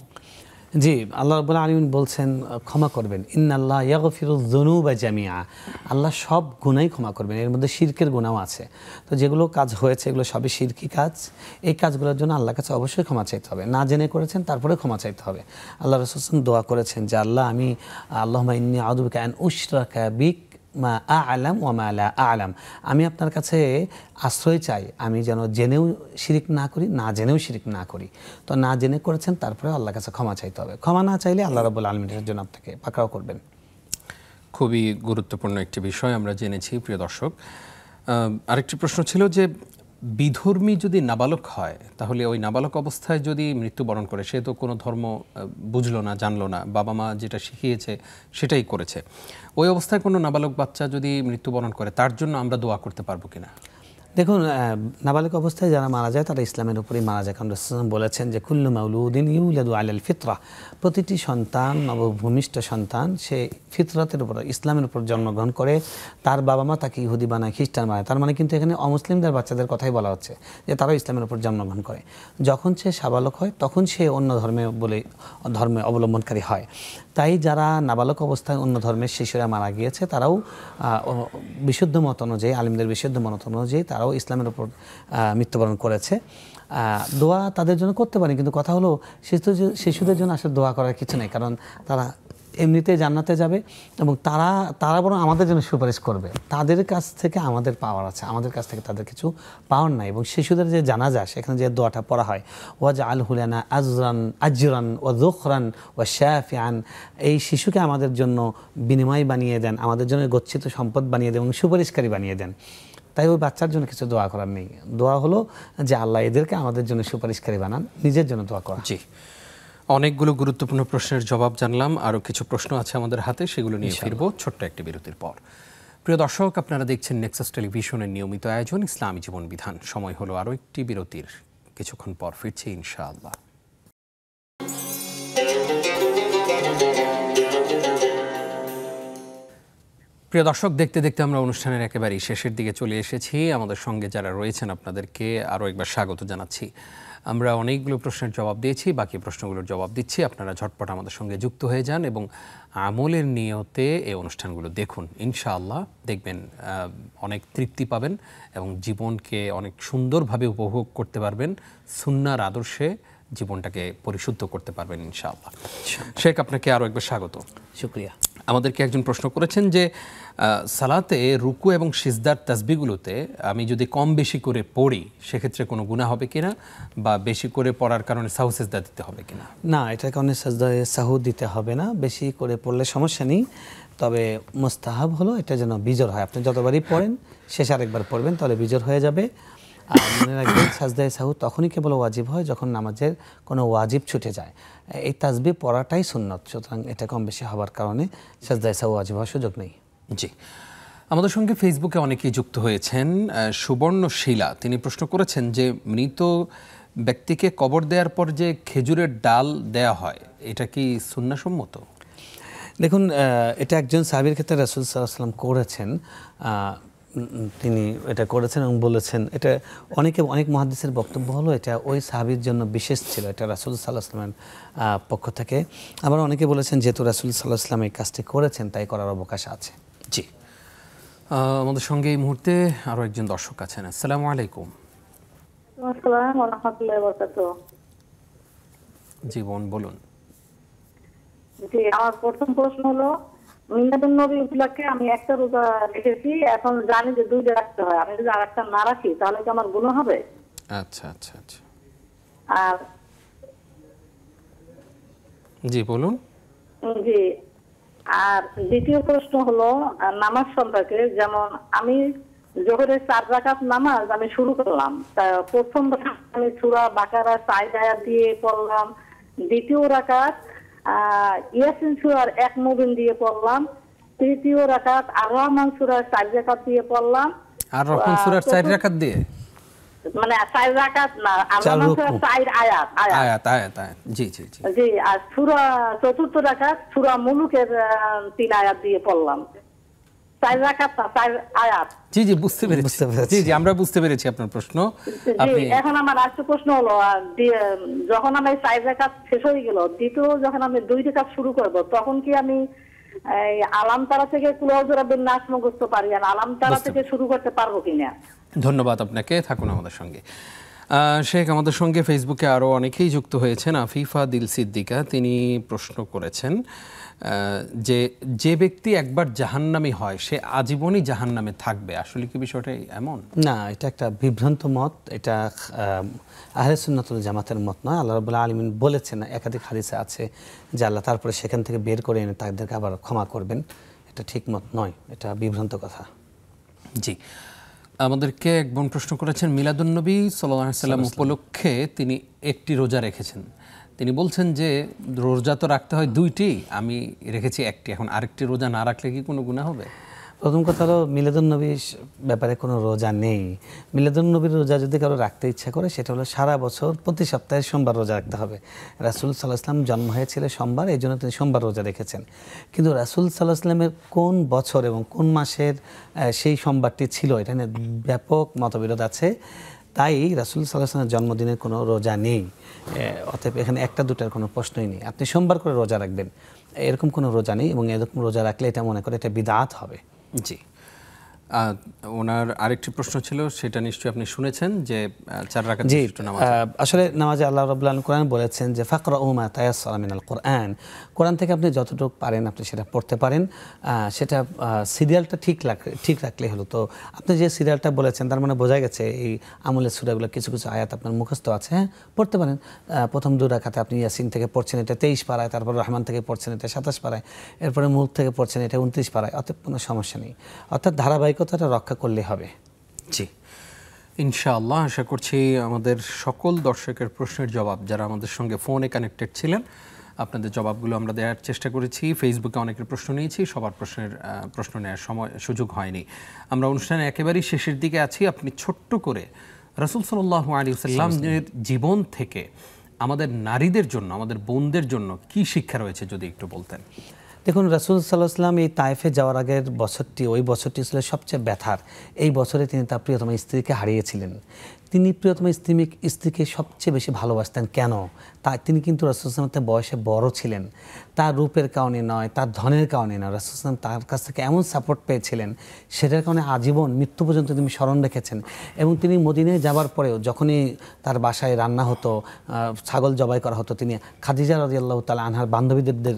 জি, আল্লাহ রাব্বুল আলামিন বলছেন ক্ষমা করবেন, ইন্নাল্লাহ ইয়াগফিরুয যুনুবা জামিআ, আল্লাহ সব গুনাহ ক্ষমা করবেন, এর মধ্যে শিরকের গুনাহও আছে। তো যেগুলো কাজ হয়েছে এগুলো সবই শিরকি কাজ, এই কাজগুলোর জন্য আল্লাহর কাছে অবশ্যই ক্ষমা চাইতে হবে। না জেনে করেছেন তারপরে ক্ষমা চাইতে হবে। আল্লাহ রাসূল দোয়া করেছেন যে আল্লাহ আমি আল্লাহুম্মা ইন্নী আউযু বিকা আন উশরাকা বিক মা আ'লাম ওয়া মা লা আ'লাম, আমি আপনার কাছে আশ্রয় চাই আমি যেন জেনেও শিরিক না করি, না জেনেও শিরিক না করি। তো না জেনে করেছেন তারপরে আল্লাহর কাছে ক্ষমা চাইতে হবে। ক্ষমা না চাইলে আল্লাহ রাব্বুল আলামিনের জন্য আপনাকে পাকড়াও করবেন। খুবই গুরুত্বপূর্ণ একটি বিষয় আমরা জেনেছি প্রিয় দর্শক। আরেকটি প্রশ্ন ছিল যে বিধর্মী যদি নাবালক হয় তাহলে ওই নাবালক অবস্থায় যদি মৃত্যুবরণ করে, সে তো কোনো ধর্ম বুঝলো না, জানলো না, বাবা মা যেটা শিখিয়েছে সেটাই করেছে, ওই অবস্থায় কোনো নাবালক বাচ্চা যদি মৃত্যুবরণ করে তার জন্য আমরা দোয়া করতে পারবো কিনা? দেখুন, নাবালিক অবস্থায় যারা মারা যায় তারা ইসলামের উপরেই মারা যায়, কারণ রাসূল বলেছেন যে কুল্লু মাউলুদিন ইউলাদু আলাল ফিতরা, প্রতিটি সন্তান নবভূমিষ্ঠ সন্তান সে ফিতরাতের উপর ইসলামের উপর জন্মগ্রহণ করে, তার বাবা মা তাকে ইহুদি বানায়, খ্রিস্টান বানায়। তার মানে কিন্তু এখানে অমুসলিমদের বাচ্চাদের কথাই বলা হচ্ছে যে তারাও ইসলামের উপর জন্মগ্রহণ করে। যখন সে সাবালক হয় তখন সে অন্য ধর্মে অবলম্বনকারী হয়। তাই যারা নাবালক অবস্থায় অন্য ধর্মের শিশুরা মারা গিয়েছে তারাও বিশুদ্ধ মত অনুযায়ী, আলিমদের বিশুদ্ধ মত অনুযায়ী তারাও ইসলামের উপর মৃত্যুবরণ করেছে। দোয়া তাদের জন্য করতে পারে, কিন্তু কথা হলো শিশুদের জন্য আসলে দোয়া করার কিছু নেই, কারণ তারা এমনিতেই জান্নাতে যাবে এবং তারা বরং আমাদের জন্য সুপারিশ করবে। তাদের কাছ থেকে আমাদের পাওয়ার আছে, আমাদের কাছ থেকে তাদের কিছু পাওয়ার নাই। এবং শিশুদের যে জানাজা সেখানে যে দোয়াটা পড়া হয়, ওয়াজআলহু লানা আজরান ওয়া যুখরান ওয়া শাফিআন, এই শিশুকে আমাদের জন্য বিনিময় বানিয়ে দেন, আমাদের জন্য গচ্ছিত সম্পদ বানিয়ে দেন এবং সুপারিশকারী বানিয়ে দেন। তাই ওই বাচ্চার জন্য কিছু দোয়া করার নেই। দোয়া হলো যে আল্লাহ এদেরকে আমাদের জন্য সুপারিশকারী বানান, নিজের জন্য দোয়া করা। জি, অনেকগুলো গুরুত্বপূর্ণ প্রশ্নের জবাব জানলাম। আরও কিছু প্রশ্ন আছে আমাদের হাতে, সেগুলো নিয়ে ফিরবো ছোট্ট একটি বিরতির পর। প্রিয় দর্শক, আপনারা দেখছেন নেক্সাস টেলিভিশনের নিয়মিত আয়োজন ইসলামী জীবন বিধান। সময় হলো আরও একটি বিরতির, কিছুক্ষণ পর ফিরছি ইনশাআল্লাহ। প্রিয় দর্শক, দেখতে দেখতে আমরা অনুষ্ঠানের একেবারেই শেষের দিকে চলে এসেছি। আমাদের সঙ্গে যারা রয়েছেন আপনাদেরকে আরও একবার স্বাগত জানাচ্ছি। আমরা অনেকগুলো প্রশ্নের জবাব দিয়েছি, বাকি প্রশ্নগুলোর জবাব দিচ্ছি। আপনারা ঝটপট আমাদের সঙ্গে যুক্ত হয়ে যান এবং আমলের নিয়তে এই অনুষ্ঠানগুলো দেখুন। ইনশাআল্লাহ দেখবেন অনেক তৃপ্তি পাবেন এবং জীবনকে অনেক সুন্দরভাবে উপভোগ করতে পারবেন, সুন্নাহর আদর্শে জীবনটাকে পরিশুদ্ধ করতে পারবেন ইনশাআল্লাহ। শেখ, আপনাকে আরও একবার স্বাগত। শুকরিয়া। আমাদেরকে একজন প্রশ্ন করেছেন যে সালাতে রুকু এবং সিজদার তাসবিহগুলোতে আমি যদি কম বেশি করে পড়ি সেক্ষেত্রে কোনো গুনাহ হবে কিনা, বা বেশি করে পড়ার কারণে সাহু সিজদা দিতে হবে কিনা? না, এটার কারণে সাজদায়ে সাহু দিতে হবে না। বেশি করে পড়লে সমস্যা নেই, তবে মুস্তাহাব হলো এটা যেন বিজোড় হয়। আপনি যতবারই পড়েন শেষে আরেকবার পড়বেন, তাহলে বিজোড় হয়ে যাবে। আর মনে রাখবেন সাজদায়ে সাহু তখনই কেবল ওয়াজিব হয় যখন নামাজের কোনো ওয়াজিব ছুটে যায়। এই তাসবিহ পড়াটাই সুন্নত, সুতরাং এটা কম বেশি হওয়ার কারণে সাজদায়ে সাহু ওয়াজিব হওয়ার সুযোগ নেই। জি, আমাদের সঙ্গে ফেসবুকে অনেকেই যুক্ত হয়েছেন। সুবর্ণশীলা তিনি প্রশ্ন করেছেন যে মৃত ব্যক্তিকে কবর দেওয়ার পর যে খেজুরের ডাল দেয়া হয় এটা কি সুন্নাহসম্মত? দেখুন, এটা একজন সাহাবীর ক্ষেত্রে রাসূল সাল্লাল্লাহু আলাইহি ওয়াসাল্লাম করেছেন। তিনি এটা করেছেন এবং বলেছেন। এটা অনেক মুহাদ্দিসের বক্তব্য হলো এটা ওই সাহাবীর জন্য বিশেষ ছিল, এটা রাসূল সাল্লাল্লাহু আলাইহি ওয়াসাল্লামের পক্ষ থেকে। আবার অনেকে বলেছেন যেহেতু রাসূল সাল্লাল্লাহু আলাইহি ওয়াসাল্লাম এই কাজটি করেছেন তাই করার অবকাশ আছে। জি, আমাদের সঙ্গে এই মুহূর্তে আরও একজন দর্শক আছেন। আসসালামু আলাইকুম। আসসালাম ওয়া রাহমাতুল্লাহি ওয়া বারাকাতুহু। জি বোন, বলুন। জি, আমার প্রথম প্রশ্ন হলো মিলাদুন নবী উপলক্ষে আমি একটা রোজা রেখেছি, এখন জানি যে দুইটা রাখতে হয়। আমি যদি আরেকটা না রাখি তাহলে কি আমার গুনাহ হবে? আচ্ছা আচ্ছা আচ্ছা, আর জি বলুন। জি, আর দ্বিতীয় প্রশ্ন হলো নামাজ সম্পর্কে। যেমন আমি জোহরের 4 রাকাত নামাজ আমি শুরু করলাম, তা প্রথম রাকাত আমি সূরা বাকারা 4 আয়াত দিয়ে পড়লাম, দ্বিতীয় রাকাত ইয়াসিন সূরার 1 মুবিন দিয়ে পড়লাম, তৃতীয় রাকাত আর রহমান সূরার 4 রাকাত দিয়ে পড়লাম। আর রহমান সূরার 4 রাকাত দিয়ে মানে 4 রাকাত না, আর রহমান সূরার 4 আয়াত আয়াত আয়াত আয়াত। জি জি জি জি, আর সূরা চতুর্থ রাকাত সূরা মুলুকের 3 আয়াত দিয়ে পড়লাম। 4 রাকাত না, 4 আয়াত। জি জি, বুঝতে পেরেছি। জি জি, আমরা বুঝতে পেরেছি আপনার প্রশ্ন। জি, এখন আমার আরেকটা প্রশ্ন হলো যখন আমার 4 রাকাত শেষ হয়ে গেল, দ্বিতীয় যখন আমি 2 রাকাত শুরু করব তখন কি আমি আলাম তারা থেকে কুল আউযু বিন নাস মুখস্থ পারি, আর আলাম তারা থেকে শুরু করতে পারবো কিনা? ধন্যবাদ আপনাকে, থাকুন আমাদের সঙ্গে। শেখ, আমাদের সঙ্গে ফেসবুকে আরও অনেকেই যুক্ত হয়েছেন। আফিফা দিল সিদ্দিকা তিনি প্রশ্ন করেছেন যে ব্যক্তি একবার জাহান্নামী হয় সে আজীবনই জাহান্নামে থাকবে, আসলে কি বিষয়টা এমন? না, এটা একটা বিভ্রান্ত মত। এটা আহলে সুন্নাত ওয়াল জামাতের মত নয়। আল্লাহ রাব্বুল আলামিন বলেছেন, একাধিক হাদিসে আছে যে আল্লাহ তারপরে সেখান থেকে বের করে এনে তাদেরকে আবার ক্ষমা করবেন। এটা ঠিক মত নয়, এটা বিভ্রান্ত কথা। জি, আমাদেরকে এক বোন প্রশ্ন করেছেন মিলাদুন নবী সাল্লাল্লাহু আলাইহি ওয়াসাল্লাম উপলক্ষে তিনি একটি রোজা রেখেছেন। তিনি বলছেন যে রোজা তো রাখতে হয় 2টি, আমি রেখেছি একটি, এখন আরেকটি রোজা না রাখলে কি কোনো গুনাহ হবে? প্রথম কথা হলো মিলাদুন নবীর ব্যাপারে কোনো রোজা নেই। মিলাদুন নবীর রোজা যদি কারো রাখতে ইচ্ছা করে সেটা হলো সারা বছর প্রতি সপ্তাহে সোমবার রোজা রাখতে হবে। রাসূল সাল্লাল্লাহু আলাইহি ওয়াসাল্লাম জন্ম হয়েছিল সোমবার, এই জন্য তিনি সোমবার রোজা রেখেছেন। কিন্তু রাসূল সাল্লাল্লাহু আলাইহি ওয়াসাল্লামের কোন বছর এবং কোন মাসের সেই সোমবারটি ছিল এটা নিয়ে ব্যাপক মতবিরোধ আছে। তাই রাসূল সাল্লাল্লাহু আলাইহি ওয়াসাল্লামের জন্মদিনের কোনো রোজা নেই। অতএব এখানে একটা দুটার কোনো প্রশ্নই নেই। আপনি সোমবার করে রোজা রাখবেন, এরকম কোনো রোজা নেই, এবং এরকম রোজা রাখলে এটা মনে করে এটা বিদআত হবে। জি, ওনার আরেকটি প্রশ্ন ছিল, সেটা নিশ্চয়ই আপনি শুনেছেন যে 4 রাকাত জি, বিশিষ্ট নামাজ। আসলে নামাজে আল্লাহ রাব্বুল আলামিন কোরআন বলেছেন যে ফাকরাউ মা তায়াসসারা মিনাল কোরআন, কোরআন থেকে আপনি যতটুকু পারেন আপনি সেটা পড়তে পারেন, সেটা সিরিয়ালটা ঠিক রাখলেই হলো। তো আপনি যে সিরিয়ালটা বলেছেন তার মানে বোঝা গেছে এই আমলের সূরাগুলো কিছু কিছু আয়াত আপনার মুখস্থ আছে, হ্যাঁ পড়তে পারেন। প্রথম 2 রাকাতে আপনি ইয়াসিন থেকে পড়ছেন এটা 23 পারায়, তারপর রহমান থেকে পড়ছেন এটা 27 পারায়, এরপরে মুলক থেকে পড়ছেন এটা 29 পারায়, অতএব কোনো সমস্যা নেই। অর্থাৎ ধারাবাহিকতাটা রক্ষা করলে হবে। জি, ইনশাআল্লাহ। আশা করছি আমাদের সকল দর্শকের প্রশ্নের জবাব, যারা আমাদের সঙ্গে ফোনে কানেক্টেড ছিলেন, আপনাদের জবাবগুলো আমরা দেওয়ার চেষ্টা করেছি। ফেসবুকে অনেকের প্রশ্ন নিয়েছি, সবার প্রশ্ন নেওয়ার সুযোগ হয়নি। আমরা অনুষ্ঠানে একেবারেই শেষের দিকে আছি। আপনি ছোট্ট করে রাসূল সাল্লাল্লাহু আলাইহি ওয়াসাল্লামের জীবন থেকে আমাদের নারীদের জন্য, আমাদের বোনদের জন্য কি শিক্ষা রয়েছে যদি একটু বলতেন। দেখুন, রাসূল সাল্লাল্লাহু আলাইহি ওয়াসাল্লাম এই তায়েফে যাওয়ার আগের বছরটি, ওই বছরটি ছিল সবচেয়ে ব্যথার। এই বছরে তিনি তার প্রিয়তম স্ত্রীকে হারিয়েছিলেন। তিনি প্রিয়তম স্ত্রীকে সবচেয়ে বেশি ভালোবাসতেন। কেন? তিনি কিন্তু রাসূল সাল্লাল্লাহু আলাইহি ওয়াসাল্লাম বয়সে বড় ছিলেন, তার রূপের কারণে নয়, তার ধনের কারণে নয়। রাসূল সাল্লাল্লাহু আলাইহি ওয়াসাল্লাম তার কাছ থেকে এমন সাপোর্ট পেয়েছিলেন, সেটার কারণে আজীবন মৃত্যু পর্যন্ত তিনি স্মরণ রেখেছেন। এবং তিনি মদিনায় যাবার পরেও যখনই তার বাসায় রান্না হতো, ছাগল জবাই করা হতো, তিনি খাদিজা রাদিয়াল্লাহু তাআলা আনহার বান্ধবীদের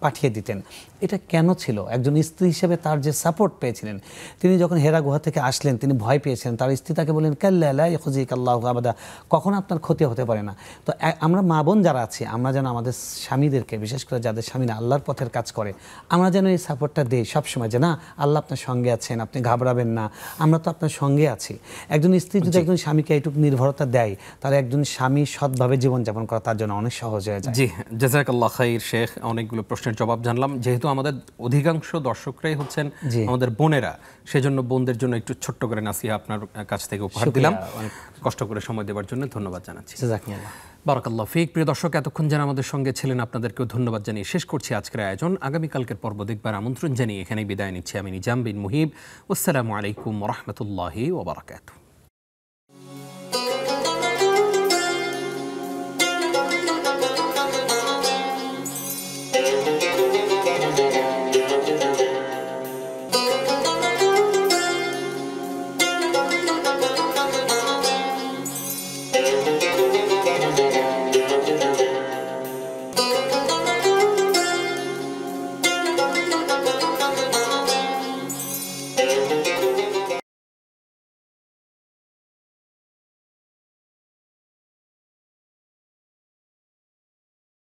পাঠিয়ে দিতেন। এটা কেন ছিল? একজন স্ত্রী হিসেবে তার যে সাপোর্ট পেয়েছিলেন। তিনি যখন হেরা গুহা থেকে আসলেন, তিনি ভয় পেয়েছিলেন। তার স্ত্রী তাকে বললেন, কাল্লা লা ইয়াখজিকাল্লাহু আবাদা, কখনো আপনার ক্ষতি হতে পারে না। তো আমরা মা বোন যারা আছি, আমরা যেন আমাদের স্বামীদেরকে, বিশেষ করে যাদের স্বামীরা আল্লাহর পথের কাজ করে, আমরা যেন এই সাপোর্টটা দিই সবসময়, যে না, আল্লাহ আপনার সঙ্গে আছেন, আপনি ঘাবড়াবেন না, আমরা তো আপনার সঙ্গে আছি। একজন স্ত্রী যদি একজন স্বামীকে এইটুকু নির্ভরতা দেয়, তাহলে একজন স্বামী সৎভাবে জীবনযাপন করা তার জন্য অনেক সহজ হয়ে যায়। জি, জাযাকাল্লাহ খাইর শেখ। অনেকগুলো প্রশ্নের জবাব জানলাম। যেহেতু আমাদের অধিকাংশ দর্শকরাই হচ্ছেন আমাদের বোনেরা, সেজন্য বোনদের জন্য একটু ছোট্ট করে নাসিহা আপনার কাছ থেকে উপহার দিলাম। কষ্ট করে সময় দেওয়ার জন্য ধন্যবাদ জানাচ্ছি। জাযাকাল্লাহ। বারাকাল্লাহ ফিক। প্রিয় দর্শক, এতক্ষণ যারা আমাদের সঙ্গে ছিলেন আপনাদেরকেও ধন্যবাদ জানিয়ে শেষ করছি আজকের আয়োজন। আগামীকালকের পর্ব দেখবার আমন্ত্রণ জানিয়ে এখানেই বিদায় নিচ্ছি আমি নিজাম বিন মুহিব। আসসালামু আলাইকুম ওয়া রাহমাতুল্লাহি ওয়া বারাকাতুহু।